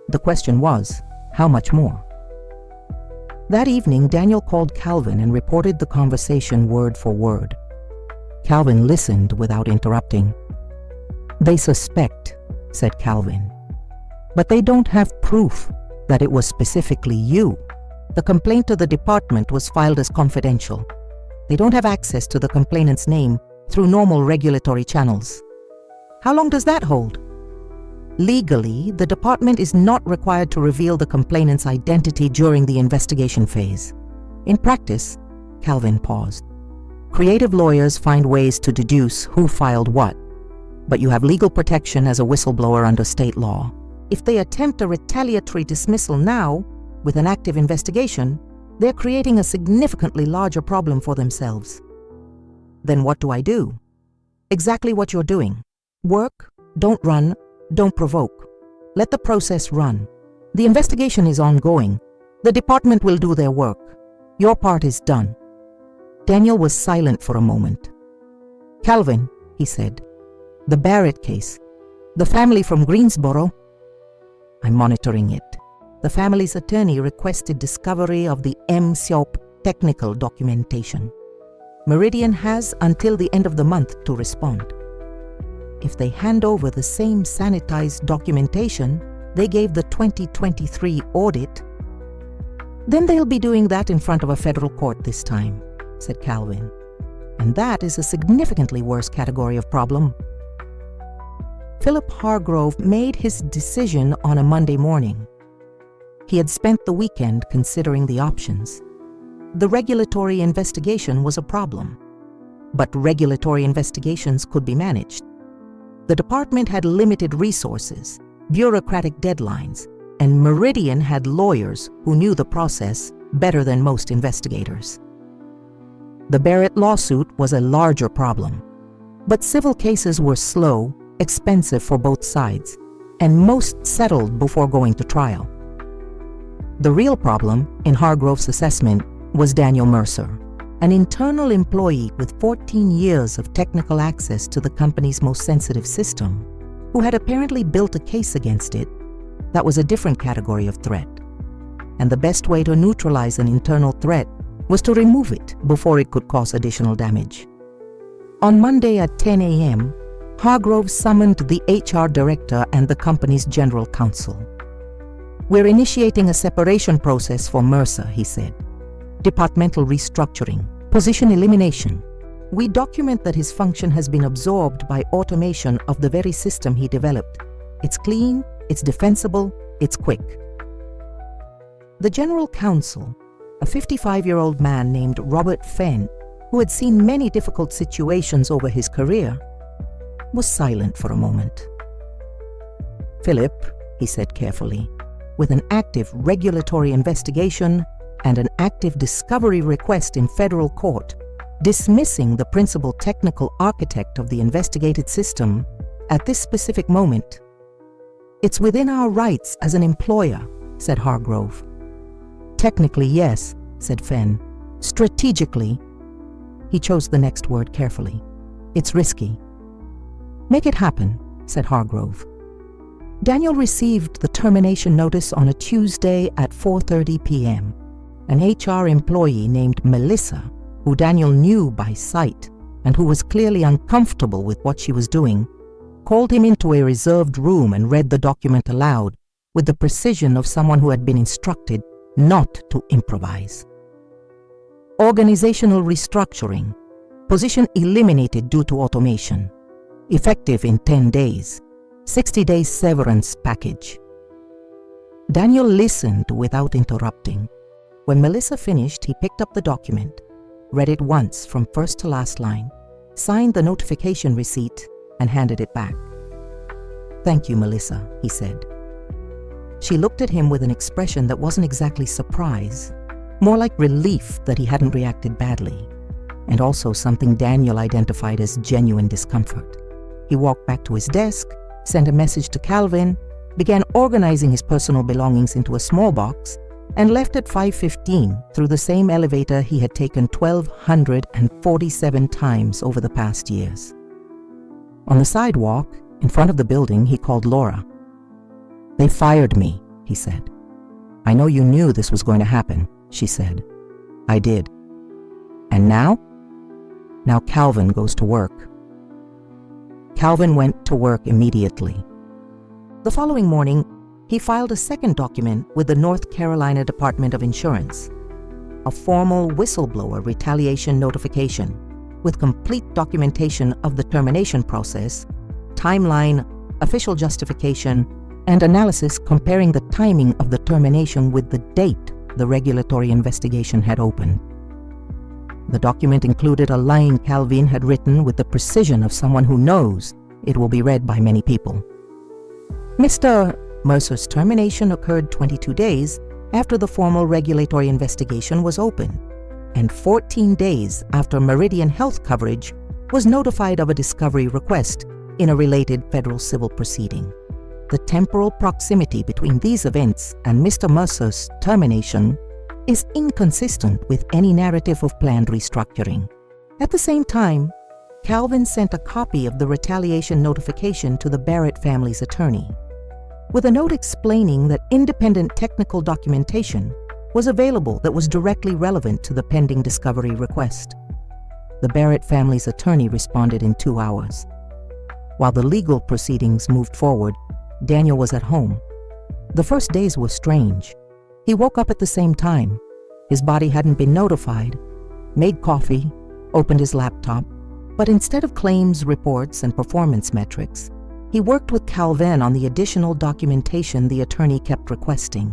The question was, how much more? That evening, Daniel called Calvin and reported the conversation word for word. Calvin listened without interrupting. "They suspect," said Calvin, "but they don't have proof that it was specifically you. The complaint to the department was filed as confidential. They don't have access to the complainant's name through normal regulatory channels." "How long does that hold?" "Legally, the department is not required to reveal the complainant's identity during the investigation phase. In practice," Calvin paused, "creative lawyers find ways to deduce who filed what, but you have legal protection as a whistleblower under state law. If they attempt a retaliatory dismissal now, with an active investigation, they're creating a significantly larger problem for themselves." "Then what do I do?" "Exactly what you're doing. Work, don't run, don't provoke. Let the process run. The investigation is ongoing. The department will do their work. Your part is done." Daniel was silent for a moment. "Calvin," he said, "the Barrett case. The family from Greensboro." "I'm monitoring it. The family's attorney requested discovery of the MCOP technical documentation. Meridian has until the end of the month to respond. If they hand over the same sanitized documentation they gave the 2023 audit, then they'll be doing that in front of a federal court this time," said Calvin. "And that is a significantly worse category of problem." Philip Hargrove made his decision on a Monday morning. He had spent the weekend considering the options. The regulatory investigation was a problem, but regulatory investigations could be managed. The department had limited resources, bureaucratic deadlines, and Meridian had lawyers who knew the process better than most investigators. The Barrett lawsuit was a larger problem, but civil cases were slow, expensive for both sides, and most settled before going to trial. The real problem, in Hargrove's assessment, was Daniel Mercer, an internal employee with 14 years of technical access to the company's most sensitive system, who had apparently built a case against it that was a different category of threat. And the best way to neutralize an internal threat was to remove it before it could cause additional damage. On Monday at 10 a.m., Hargrove summoned the HR director and the company's general counsel. "We're initiating a separation process for Mercer," he said. "Departmental restructuring, position elimination. We document that his function has been absorbed by automation of the very system he developed. It's clean, it's defensible, it's quick." The general counsel, a 55-year-old man named Robert Fenn, who had seen many difficult situations over his career, was silent for a moment. "Philip," he said carefully, "with an active regulatory investigation and an active discovery request in federal court, dismissing the principal technical architect of the investigated system at this specific moment, it's within our rights as an employer," said Hargrove. "Technically, yes," said Fenn. "Strategically," he chose the next word carefully, "it's risky." "Make it happen," said Hargrove. Daniel received the termination notice on a Tuesday at 4:30 p.m. An HR employee named Melissa, who Daniel knew by sight and who was clearly uncomfortable with what she was doing, called him into a reserved room and read the document aloud with the precision of someone who had been instructed not to improvise. Organizational restructuring. Position eliminated due to automation. Effective in 10 days. 60 days severance package. Daniel listened without interrupting. When Melissa finished, he picked up the document, read it once from first to last line, signed the notification receipt, and handed it back. "Thank you, Melissa," he said. She looked at him with an expression that wasn't exactly surprise, more like relief that he hadn't reacted badly, and also something Daniel identified as genuine discomfort. He walked back to his desk, sent a message to Calvin, began organizing his personal belongings into a small box, and left at 5:15 through the same elevator he had taken 1,247 times over the past years. On the sidewalk, in front of the building, he called Laura. "They fired me," he said. "I know you knew this was going to happen," she said. "I did. And now?" "Now Calvin goes to work." Calvin went to work immediately. The following morning, he filed a second document with the North Carolina Department of Insurance, a formal whistleblower retaliation notification with complete documentation of the termination process, timeline, official justification, and analysis comparing the timing of the termination with the date the regulatory investigation had opened. The document included a line Calvin had written with the precision of someone who knows it will be read by many people. Mr. Mercer's termination occurred 22 days after the formal regulatory investigation was opened, and 14 days after Meridian Health Coverage was notified of a discovery request in a related federal civil proceeding. The temporal proximity between these events and Mr. Mercer's termination is inconsistent with any narrative of planned restructuring. At the same time, Calvin sent a copy of the retaliation notification to the Barrett family's attorney, with a note explaining that independent technical documentation was available that was directly relevant to the pending discovery request. The Barrett family's attorney responded in 2 hours. While the legal proceedings moved forward, Daniel was at home. The first days were strange. He woke up at the same time. His body hadn't been notified, made coffee, opened his laptop, but instead of claims, reports, and performance metrics, he worked with Calvin on the additional documentation the attorney kept requesting.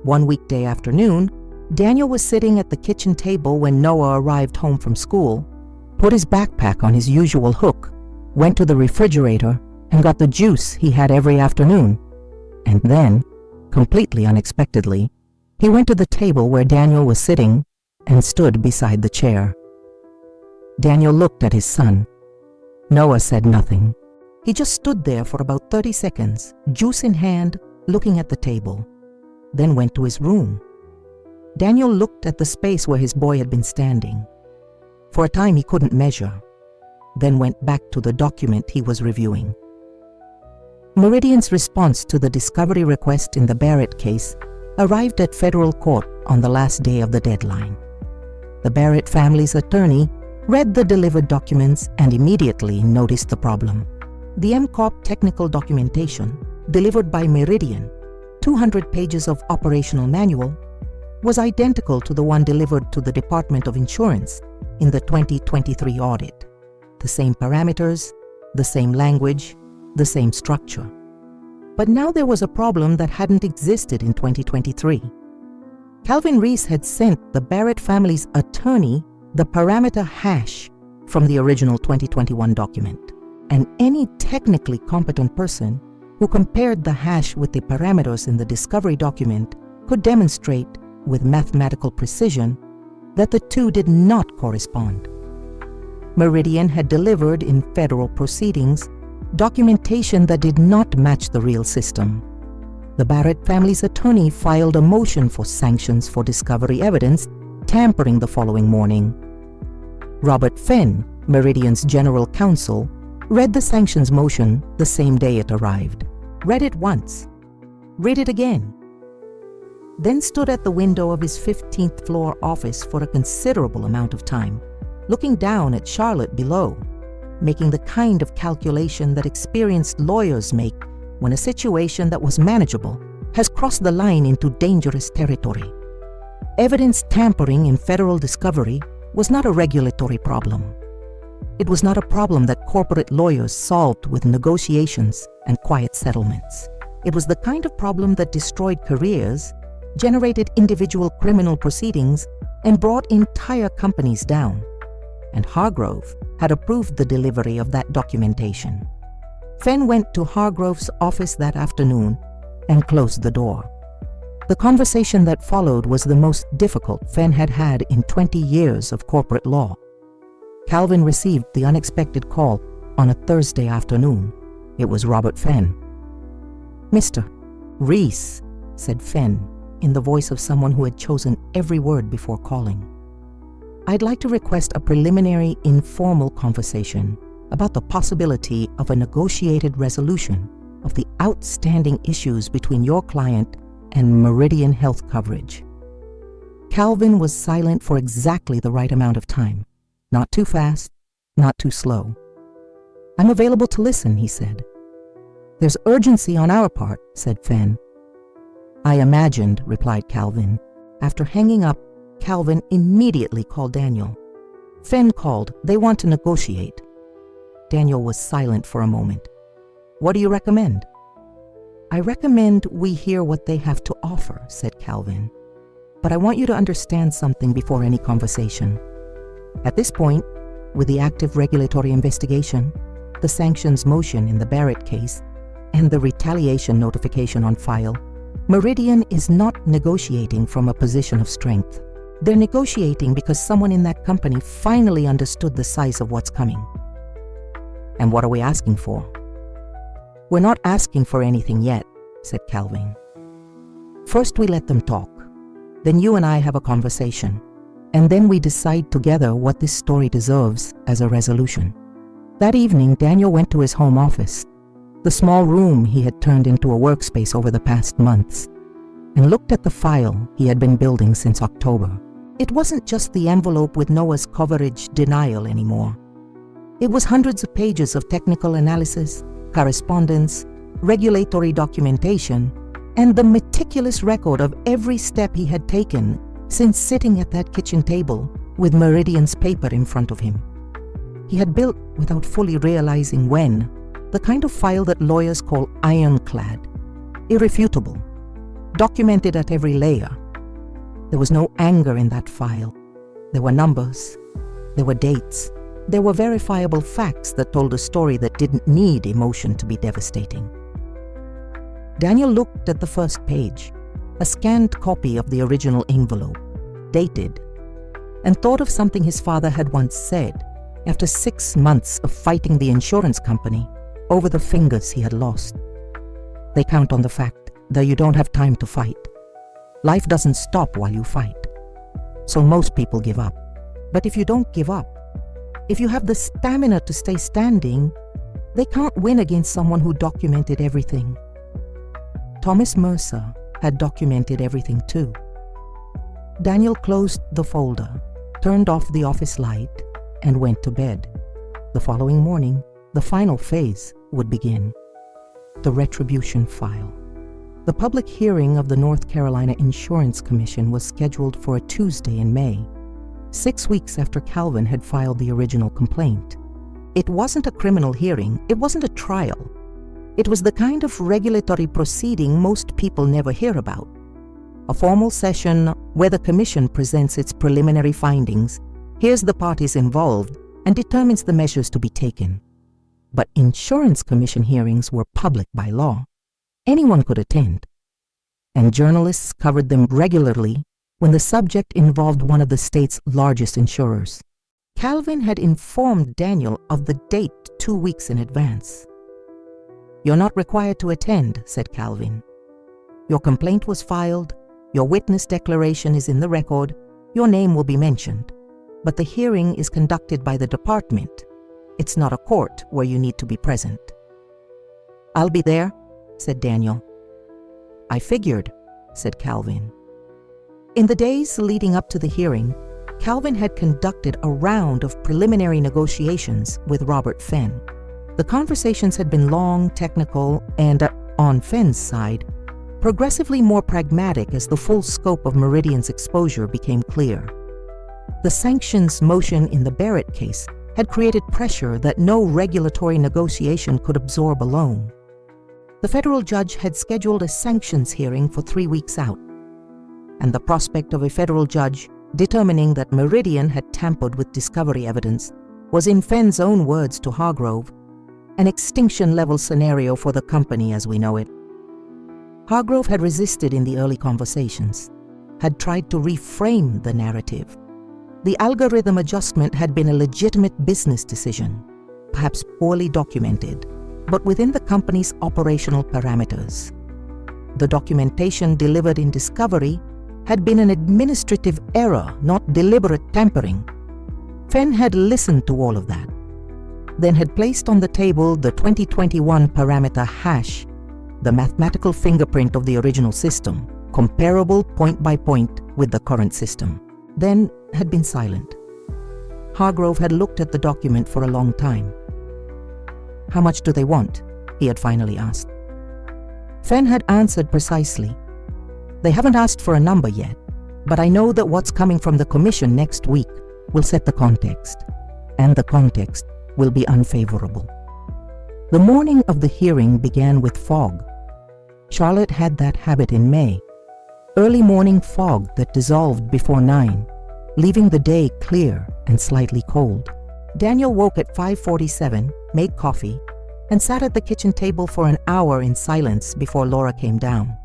One weekday afternoon, Daniel was sitting at the kitchen table when Noah arrived home from school, put his backpack on his usual hook, went to the refrigerator, and got the juice he had every afternoon. And then, completely unexpectedly, he went to the table where Daniel was sitting and stood beside the chair. Daniel looked at his son. Noah said nothing. He just stood there for about 30 seconds, juice in hand, looking at the table, then went to his room. Daniel looked at the space where his boy had been standing. For a time he couldn't measure, then went back to the document he was reviewing. Meridian's response to the discovery request in the Barrett case arrived at federal court on the last day of the deadline. The Barrett family's attorney read the delivered documents and immediately noticed the problem. The MCOP technical documentation, delivered by Meridian, 200 pages of operational manual, was identical to the one delivered to the Department of Insurance in the 2023 audit. The same parameters, the same language, the same structure. But now there was a problem that hadn't existed in 2023. Calvin Reese had sent the Barrett family's attorney the parameter hash from the original 2021 document, and any technically competent person who compared the hash with the parameters in the discovery document could demonstrate with mathematical precision that the two did not correspond. Meridian had delivered in federal proceedings documentation that did not match the real system. The Barrett family's attorney filed a motion for sanctions for discovery evidence tampering the following morning. Robert Fenn, Meridian's general counsel, read the sanctions motion the same day it arrived, read it once, read it again, then stood at the window of his 15th floor office for a considerable amount of time, looking down at Charlotte below, making the kind of calculation that experienced lawyers make when a situation that was manageable has crossed the line into dangerous territory. Evidence tampering in federal discovery was not a regulatory problem. It was not a problem that corporate lawyers solved with negotiations and quiet settlements. It was the kind of problem that destroyed careers, generated individual criminal proceedings, and brought entire companies down. And Hargrove had approved the delivery of that documentation. Fenn went to Hargrove's office that afternoon and closed the door. The conversation that followed was the most difficult Fenn had had in 20 years of corporate law. Calvin received the unexpected call on a Thursday afternoon. It was Robert Fenn. "Mr. Reese," said Fenn in the voice of someone who had chosen every word before calling. "I'd like to request a preliminary informal conversation about the possibility of a negotiated resolution of the outstanding issues between your client and Meridian Health Coverage." Calvin was silent for exactly the right amount of time. Not too fast, not too slow. "I'm available to listen," he said. "There's urgency on our part," said Fenn. "I imagined," replied Calvin. After hanging up, Calvin immediately called Daniel. Fenn called. "They want to negotiate." Daniel was silent for a moment. "What do you recommend?" "I recommend we hear what they have to offer," said Calvin. "But I want you to understand something before any conversation. At this point, with the active regulatory investigation, the sanctions motion in the Barrett case, and the retaliation notification on file, Meridian is not negotiating from a position of strength. They're negotiating because someone in that company finally understood the size of what's coming." "And what are we asking for?" "We're not asking for anything yet," said Calvin. "First we let them talk. Then you and I have a conversation. And then we decide together what this story deserves as a resolution." That evening, Daniel went to his home office, the small room he had turned into a workspace over the past months, and looked at the file he had been building since October. It wasn't just the envelope with Noah's coverage denial anymore. It was hundreds of pages of technical analysis, correspondence, regulatory documentation, and the meticulous record of every step he had taken since sitting at that kitchen table with Meridian's paper in front of him. He had built, without fully realizing when, the kind of file that lawyers call ironclad, irrefutable, documented at every layer. There was no anger in that file. There were numbers, there were dates, there were verifiable facts that told a story that didn't need emotion to be devastating. Daniel looked at the first page, a scanned copy of the original envelope, dated, and thought of something his father had once said after 6 months of fighting the insurance company over the fingers he had lost. "They count on the fact that you don't have time to fight. Life doesn't stop while you fight. So most people give up. But if you don't give up, if you have the stamina to stay standing, they can't win against someone who documented everything." Thomas Mercer had documented everything too. Daniel closed the folder, turned off the office light, and went to bed. The following morning, the final phase would begin. The Retribution file. The public hearing of the North Carolina Insurance Commission was scheduled for a Tuesday in May, 6 weeks after Calvin had filed the original complaint. It wasn't a criminal hearing, it wasn't a trial. It was the kind of regulatory proceeding most people never hear about. A formal session where the commission presents its preliminary findings, hears the parties involved, and determines the measures to be taken. But insurance commission hearings were public by law. Anyone could attend. And journalists covered them regularly when the subject involved one of the state's largest insurers. Calvin had informed Daniel of the date 2 weeks in advance. "You're not required to attend," said Calvin. "Your complaint was filed, your witness declaration is in the record, your name will be mentioned, but the hearing is conducted by the department, It's not a court where you need to be present. "I'll be there," said Daniel. "I figured," said Calvin. In the days leading up to the hearing, Calvin had conducted a round of preliminary negotiations with Robert Fenn. The conversations had been long, technical, and, on Fenn's side, progressively more pragmatic as the full scope of Meridian's exposure became clear. The sanctions motion in the Barrett case had created pressure that no regulatory negotiation could absorb alone. The federal judge had scheduled a sanctions hearing for 3 weeks out, and the prospect of a federal judge determining that Meridian had tampered with discovery evidence was, in Fenn's own words to Hargrove, an extinction-level scenario for the company as we know it. Hargrove had resisted in the early conversations, had tried to reframe the narrative. The algorithm adjustment had been a legitimate business decision, perhaps poorly documented, but within the company's operational parameters. The documentation delivered in discovery had been an administrative error, not deliberate tampering. Fenn had listened to all of that, then had placed on the table the 2021 parameter hash, the mathematical fingerprint of the original system, comparable point by point with the current system, then had been silent. Hargrove had looked at the document for a long time. "How much do they want?" he had finally asked. Fenn had answered precisely. "They haven't asked for a number yet, but I know that what's coming from the commission next week will set the context, and the context will be unfavorable." The morning of the hearing began with fog. Charlotte had that habit in May, early morning fog that dissolved before 9, leaving the day clear and slightly cold. Daniel woke at 5:47, made coffee, and sat at the kitchen table for an hour in silence before Laura came down.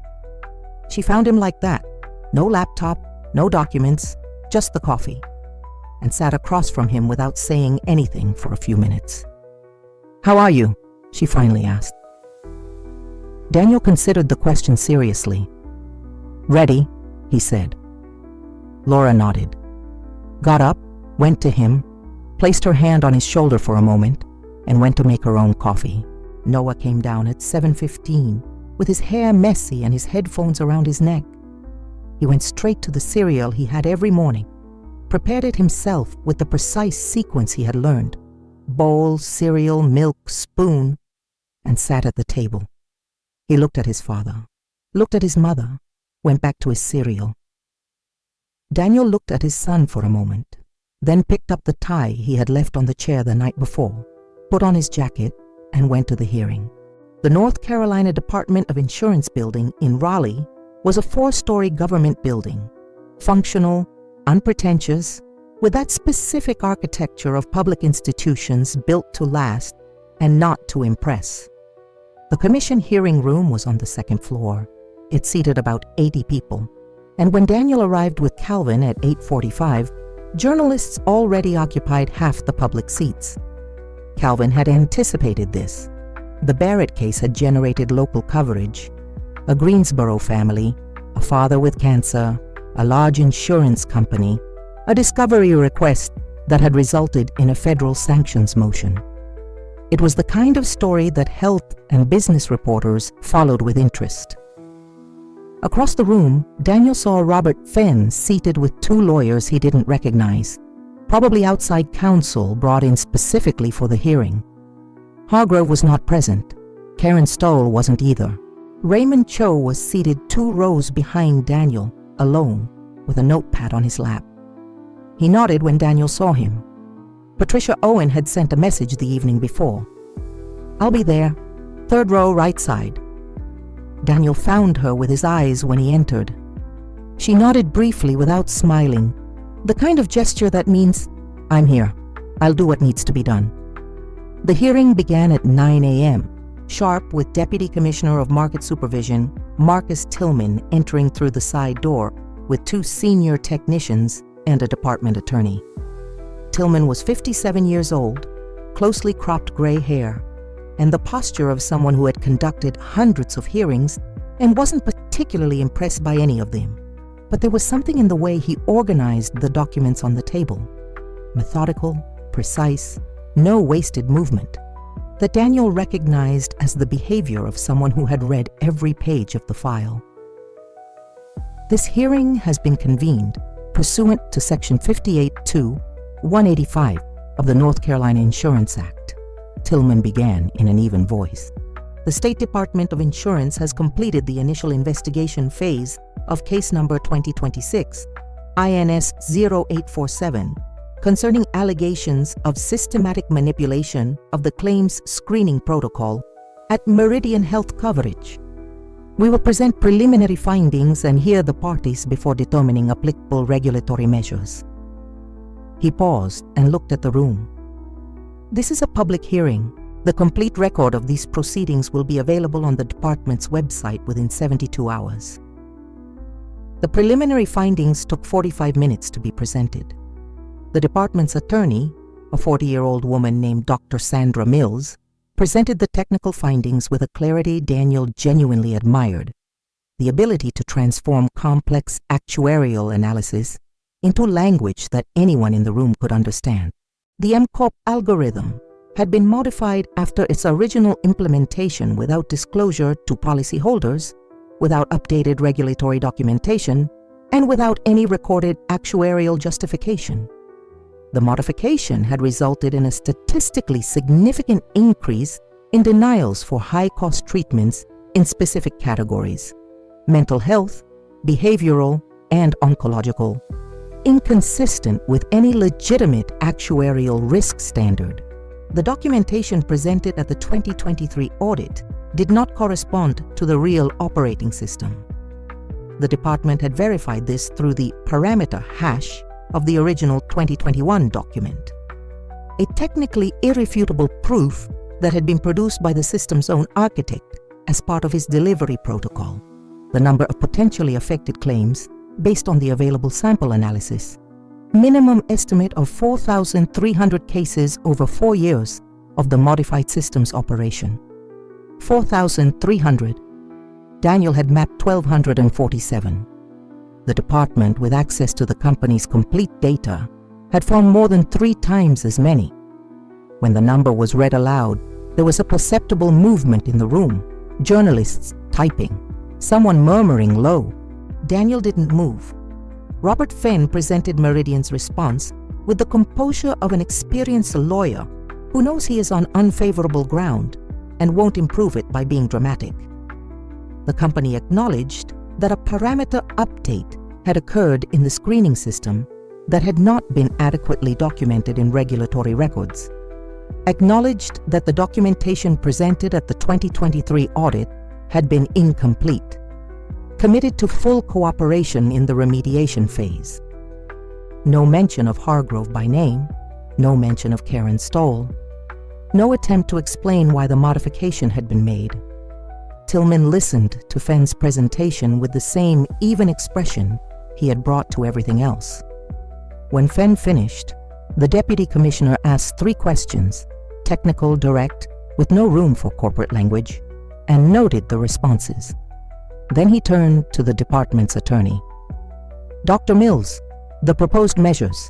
She found him like that, no laptop, no documents, just the coffee, and sat across from him without saying anything for a few minutes. "How are you?" she finally asked. Daniel considered the question seriously. "Ready," he said. Laura nodded, got up, went to him, placed her hand on his shoulder for a moment, and went to make her own coffee. Noah came down at 7:15, with his hair messy and his headphones around his neck. He went straight to the cereal he had every morning, prepared it himself with the precise sequence he had learned: bowl, cereal, milk, spoon, and sat at the table. He looked at his father, looked at his mother, went back to his cereal. Daniel looked at his son for a moment, then picked up the tie he had left on the chair the night before, put on his jacket, and went to the hearing. The North Carolina Department of Insurance building in Raleigh was a 4-story government building, functional, unpretentious, with that specific architecture of public institutions built to last and not to impress. The commission hearing room was on the second floor. It seated about 80 people, and when Daniel arrived with Calvin at 8:45, journalists already occupied half the public seats. Calvin had anticipated this. The Barrett case had generated local coverage. A Greensboro family, a father with cancer, a large insurance company, a discovery request that had resulted in a federal sanctions motion. It was the kind of story that health and business reporters followed with interest. Across the room, Daniel saw Robert Fenn seated with 2 lawyers he didn't recognize, probably outside counsel brought in specifically for the hearing. Hargrove was not present. Karen Stoll wasn't either. Raymond Cho was seated 2 rows behind Daniel, alone, with a notepad on his lap. He nodded when Daniel saw him. Patricia Owen had sent a message the evening before. "I'll be there, 3rd row, right side." Daniel found her with his eyes when he entered. She nodded briefly without smiling, the kind of gesture that means, "I'm here. I'll do what needs to be done." The hearing began at 9 a.m., sharp, with Deputy Commissioner of Market Supervision, Marcus Tillman, entering through the side door with 2 senior technicians and a department attorney. Tillman was 57 years old, closely cropped gray hair, and the posture of someone who had conducted hundreds of hearings and wasn't particularly impressed by any of them. But there was something in the way he organized the documents on the table. Methodical, precise, no wasted movement, that Daniel recognized as the behavior of someone who had read every page of the file. This hearing has been convened pursuant to Section 58(2)(185) of the North Carolina Insurance Act, Tillman began in an even voice. The State Department of Insurance has completed the initial investigation phase of case number 2026, INS 0847, concerning allegations of systematic manipulation of the claims screening protocol at Meridian Health Coverage. We will present preliminary findings and hear the parties before determining applicable regulatory measures. He paused and looked at the room. This is a public hearing. The complete record of these proceedings will be available on the department's website within 72 hours. The preliminary findings took 45 minutes to be presented. The department's attorney, a 40-year-old woman named Dr. Sandra Mills, presented the technical findings with a clarity Daniel genuinely admired, the ability to transform complex actuarial analysis into language that anyone in the room could understand. The MCOP algorithm had been modified after its original implementation without disclosure to policyholders, without updated regulatory documentation, and without any recorded actuarial justification. The modification had resulted in a statistically significant increase in denials for high-cost treatments in specific categories: mental health, behavioral, and oncological, inconsistent with any legitimate actuarial risk standard. The documentation presented at the 2023 audit did not correspond to the real operating system. The department had verified this through the parameter hash of the original 2021 document, a technically irrefutable proof that had been produced by the system's own architect as part of his delivery protocol. The number of potentially affected claims based on the available sample analysis, minimum estimate of 4,300 cases over 4 years of the modified system's operation. 4,300. Daniel had mapped 1,247. The department, with access to the company's complete data, had found more than 3 times as many. When the number was read aloud, there was a perceptible movement in the room, journalists typing, someone murmuring low. Daniel didn't move. Robert Fenn presented Meridian's response with the composure of an experienced lawyer who knows he is on unfavorable ground and won't improve it by being dramatic. The company acknowledged that a parameter update had occurred in the screening system that had not been adequately documented in regulatory records, acknowledged that the documentation presented at the 2023 audit had been incomplete, committed to full cooperation in the remediation phase. No mention of Hargrove by name, no mention of Karen Stoll, no attempt to explain why the modification had been made. Tillman listened to Fenn's presentation with the same even expression he had brought to everything else. When Fenn finished, the deputy commissioner asked 3 questions, technical, direct, with no room for corporate language, and noted the responses. Then he turned to the department's attorney. Dr. Mills, the proposed measures.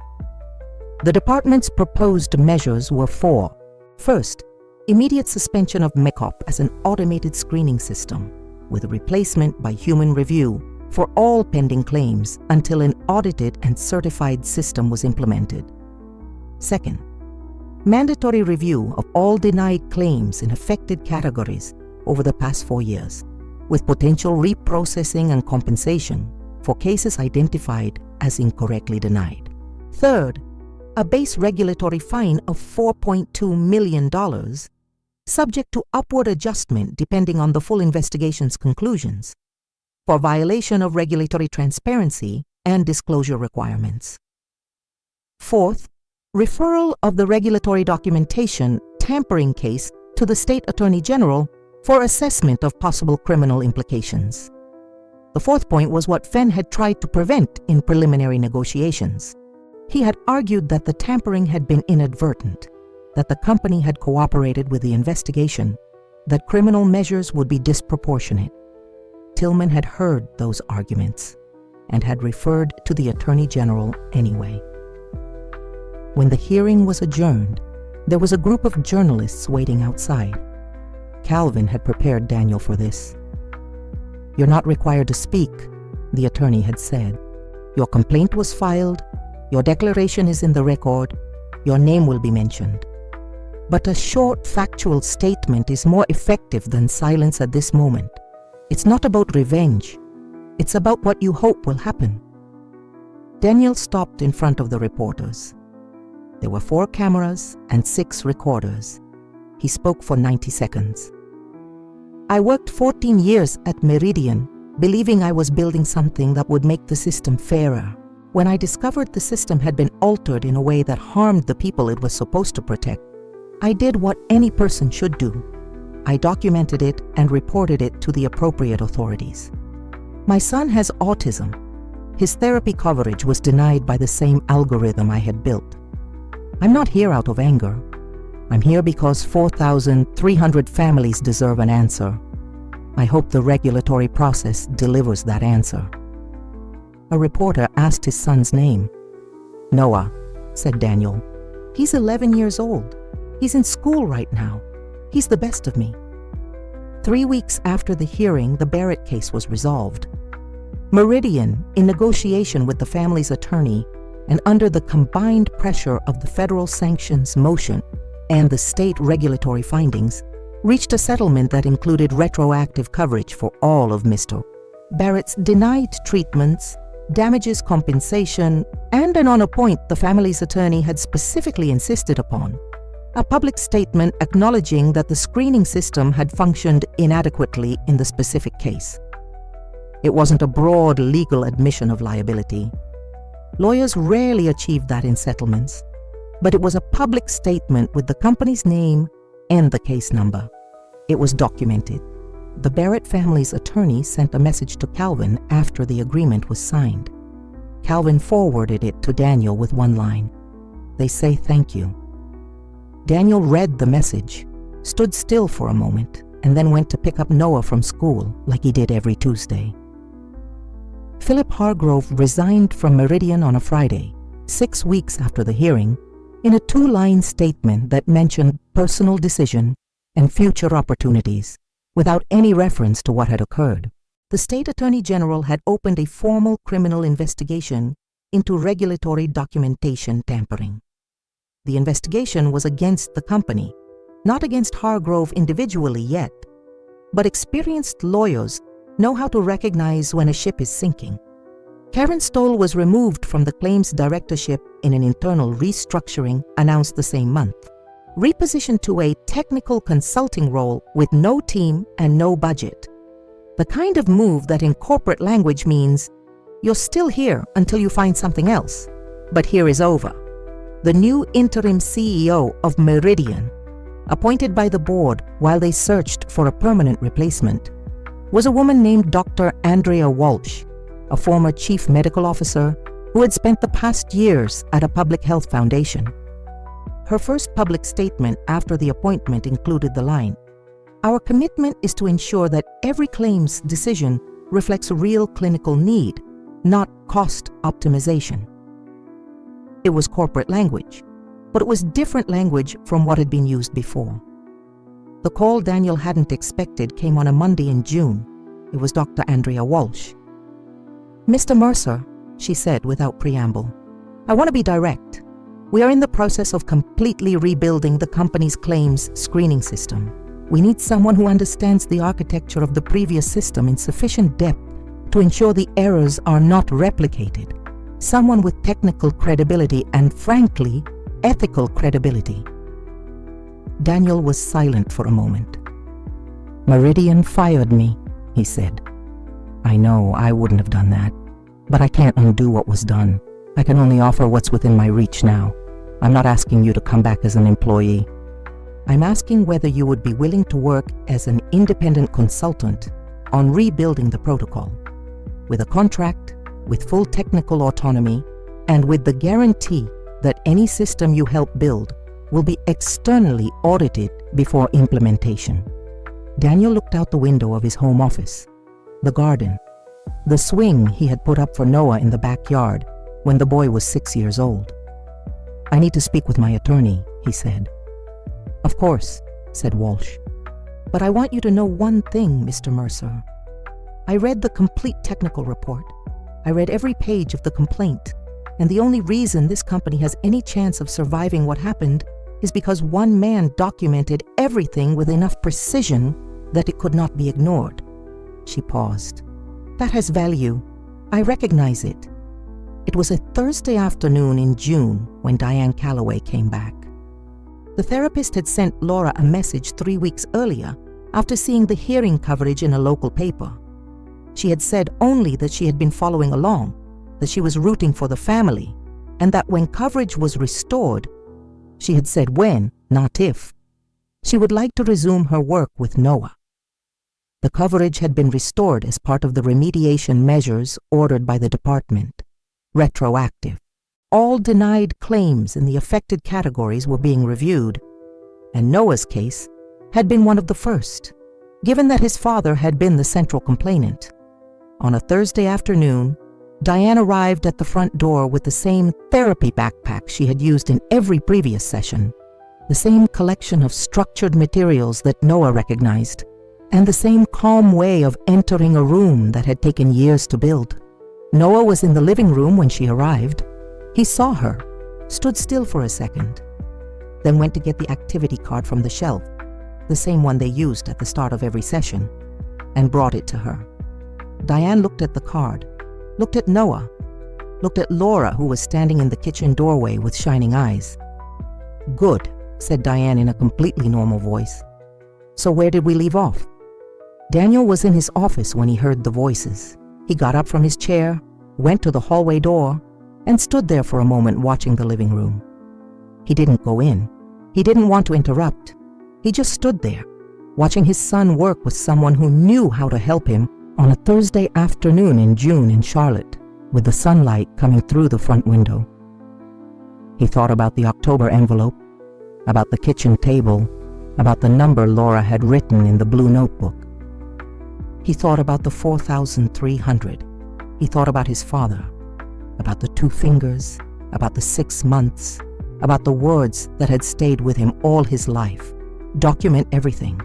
The department's proposed measures were 4. First, immediate suspension of MECOP as an automated screening system, with replacement by human review for all pending claims until an audited and certified system was implemented. Second, mandatory review of all denied claims in affected categories over the past 4 years, with potential reprocessing and compensation for cases identified as incorrectly denied. Third, a base regulatory fine of $4.2 million, subject to upward adjustment depending on the full investigation's conclusions, for violation of regulatory transparency and disclosure requirements. Fourth, referral of the regulatory documentation tampering case to the State Attorney General for assessment of possible criminal implications. The fourth point was what Fenn had tried to prevent in preliminary negotiations. He had argued that the tampering had been inadvertent, that the company had cooperated with the investigation, that criminal measures would be disproportionate. Tillman had heard those arguments and had referred to the Attorney General anyway. When the hearing was adjourned, There was a group of journalists waiting outside. Calvin had prepared Daniel for this. "You're not required to speak," the attorney had said. "Your complaint was filed, your declaration is in the record, your name will be mentioned. But a short, factual statement is more effective than silence at this moment. It's not about revenge. It's about what you hope will happen." Daniel stopped in front of the reporters. There were 4 cameras and 6 recorders. He spoke for 90 seconds. "I worked 14 years at Meridian, believing I was building something that would make the system fairer. When I discovered the system had been altered in a way that harmed the people it was supposed to protect, I did what any person should do. I documented it and reported it to the appropriate authorities. My son has autism. His therapy coverage was denied by the same algorithm I had built. I'm not here out of anger. I'm here because 4,300 families deserve an answer. I hope the regulatory process delivers that answer." A reporter asked his son's name. "Noah," said Daniel. "He's 11 years old. He's in school right now. He's the best of me." 3 weeks after the hearing, the Barrett case was resolved. Meridian, in negotiation with the family's attorney and under the combined pressure of the federal sanctions motion and the state regulatory findings, reached a settlement that included retroactive coverage for all of Mr. Barrett's denied treatments, damages compensation, and on a point the family's attorney had specifically insisted upon, a public statement acknowledging that the screening system had functioned inadequately in the specific case. It wasn't a broad legal admission of liability. Lawyers rarely achieve that in settlements, but it was a public statement with the company's name and the case number. It was documented. The Barrett family's attorney sent a message to Calvin after the agreement was signed. Calvin forwarded it to Daniel with one line: "They say thank you." Daniel read the message, stood still for a moment, and then went to pick up Noah from school like he did every Tuesday. Philip Hargrove resigned from Meridian on a Friday, 6 weeks after the hearing, in a 2-line statement that mentioned personal decision and future opportunities, without any reference to what had occurred. The state attorney general had opened a formal criminal investigation into regulatory documentation tampering. The investigation was against the company, not against Hargrove individually yet, but experienced lawyers know how to recognize when a ship is sinking. Karen Stoll was removed from the claims directorship in an internal restructuring announced the same month, repositioned to a technical consulting role with no team and no budget. The kind of move that in corporate language means, "You're still here until you find something else, but here is over." The new interim CEO of Meridian, appointed by the board while they searched for a permanent replacement, was a woman named Dr. Andrea Walsh, a former chief medical officer who had spent the past years at a public health foundation. Her first public statement after the appointment included the line, "Our commitment is to ensure that every claims decision reflects real clinical need, not cost optimization." It was corporate language, but it was different language from what had been used before. The call Daniel hadn't expected came on a Monday in June. It was Dr. Andrea Walsh. "Mr. Mercer," she said without preamble, "I want to be direct. We are in the process of completely rebuilding the company's claims screening system. We need someone who understands the architecture of the previous system in sufficient depth to ensure the errors are not replicated. Someone with technical credibility and, frankly, ethical credibility." Daniel was silent for a moment. "Meridian fired me," he said. "I know I wouldn't have done that, but I can't undo what was done. I can only offer what's within my reach now. I'm not asking you to come back as an employee. I'm asking whether you would be willing to work as an independent consultant on rebuilding the protocol, with a contract, with full technical autonomy, and with the guarantee that any system you help build will be externally audited before implementation." Daniel looked out the window of his home office, the garden, the swing he had put up for Noah in the backyard when the boy was 6 years old. "I need to speak with my attorney," he said. "Of course," said Walsh. "But I want you to know one thing, Mr. Mercer. I read the complete technical report. I read every page of the complaint, and the only reason this company has any chance of surviving what happened is because one man documented everything with enough precision that it could not be ignored." She paused. "That has value. I recognize it." It was a Thursday afternoon in June when Diane Calloway came back. The therapist had sent Laura a message 3 weeks earlier after seeing the hearing coverage in a local paper. She had said only that she had been following along, that she was rooting for the family, and that when coverage was restored, she had said when, not if, she would like to resume her work with Noah. The coverage had been restored as part of the remediation measures ordered by the department, retroactive. All denied claims in the affected categories were being reviewed, and Noah's case had been one of the first, given that his father had been the central complainant. On a Thursday afternoon, Diane arrived at the front door with the same therapy backpack she had used in every previous session, the same collection of structured materials that Noah recognized, and the same calm way of entering a room that had taken years to build. Noah was in the living room when she arrived. He saw her, stood still for a second, then went to get the activity card from the shelf, the same one they used at the start of every session, and brought it to her. Diane looked at the card, looked at Noah, looked at Laura, who was standing in the kitchen doorway with shining eyes. "Good," said Diane in a completely normal voice. "So where did we leave off?" Daniel was in his office when he heard the voices. He got up from his chair, went to the hallway door, and stood there for a moment watching the living room. He didn't go in. He didn't want to interrupt. He just stood there, watching his son work with someone who knew how to help him on a Thursday afternoon in June in Charlotte, with the sunlight coming through the front window. He thought about the October envelope, about the kitchen table, about the number Laura had written in the blue notebook. He thought about the 4,300. He thought about his father, about the 2 fingers, about the 6 months, about the words that had stayed with him all his life. Document everything.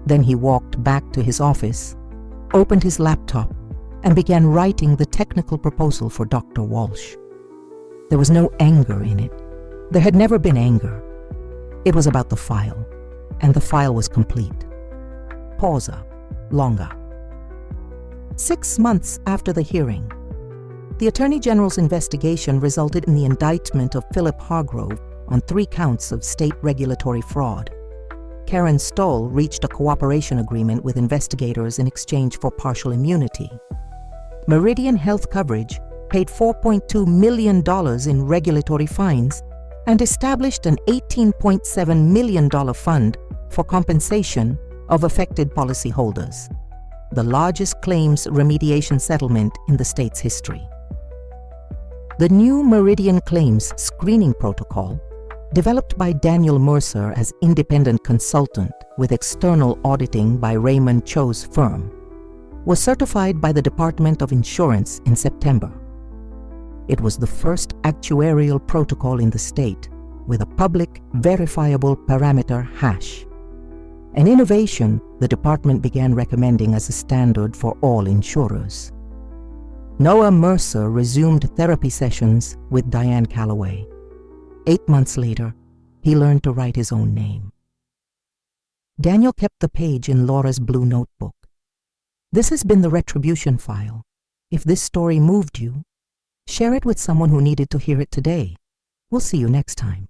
Then he walked back to his office, opened his laptop, and began writing the technical proposal for Dr. Walsh. There was no anger in it. There had never been anger. It was about the file, and the file was complete. Pausa. Longer. 6 months after the hearing, the Attorney General's investigation resulted in the indictment of Philip Hargrove on 3 counts of state regulatory fraud. Karen Stoll reached a cooperation agreement with investigators in exchange for partial immunity. Meridian Health Coverage paid $4.2 million in regulatory fines and established an $18.7 million fund for compensation of affected policyholders, the largest claims remediation settlement in the state's history. The new Meridian Claims Screening Protocol, developed by Daniel Mercer as independent consultant with external auditing by Raymond Cho's firm, was certified by the Department of Insurance in September. It was the first actuarial protocol in the state with a public, verifiable parameter hash, an innovation the department began recommending as a standard for all insurers. Noah Mercer resumed therapy sessions with Diane Calloway. 8 months later, he learned to write his own name. Daniel kept the page in Laura's blue notebook. This has been the Retribution file. If this story moved you, share it with someone who needed to hear it today. We'll see you next time.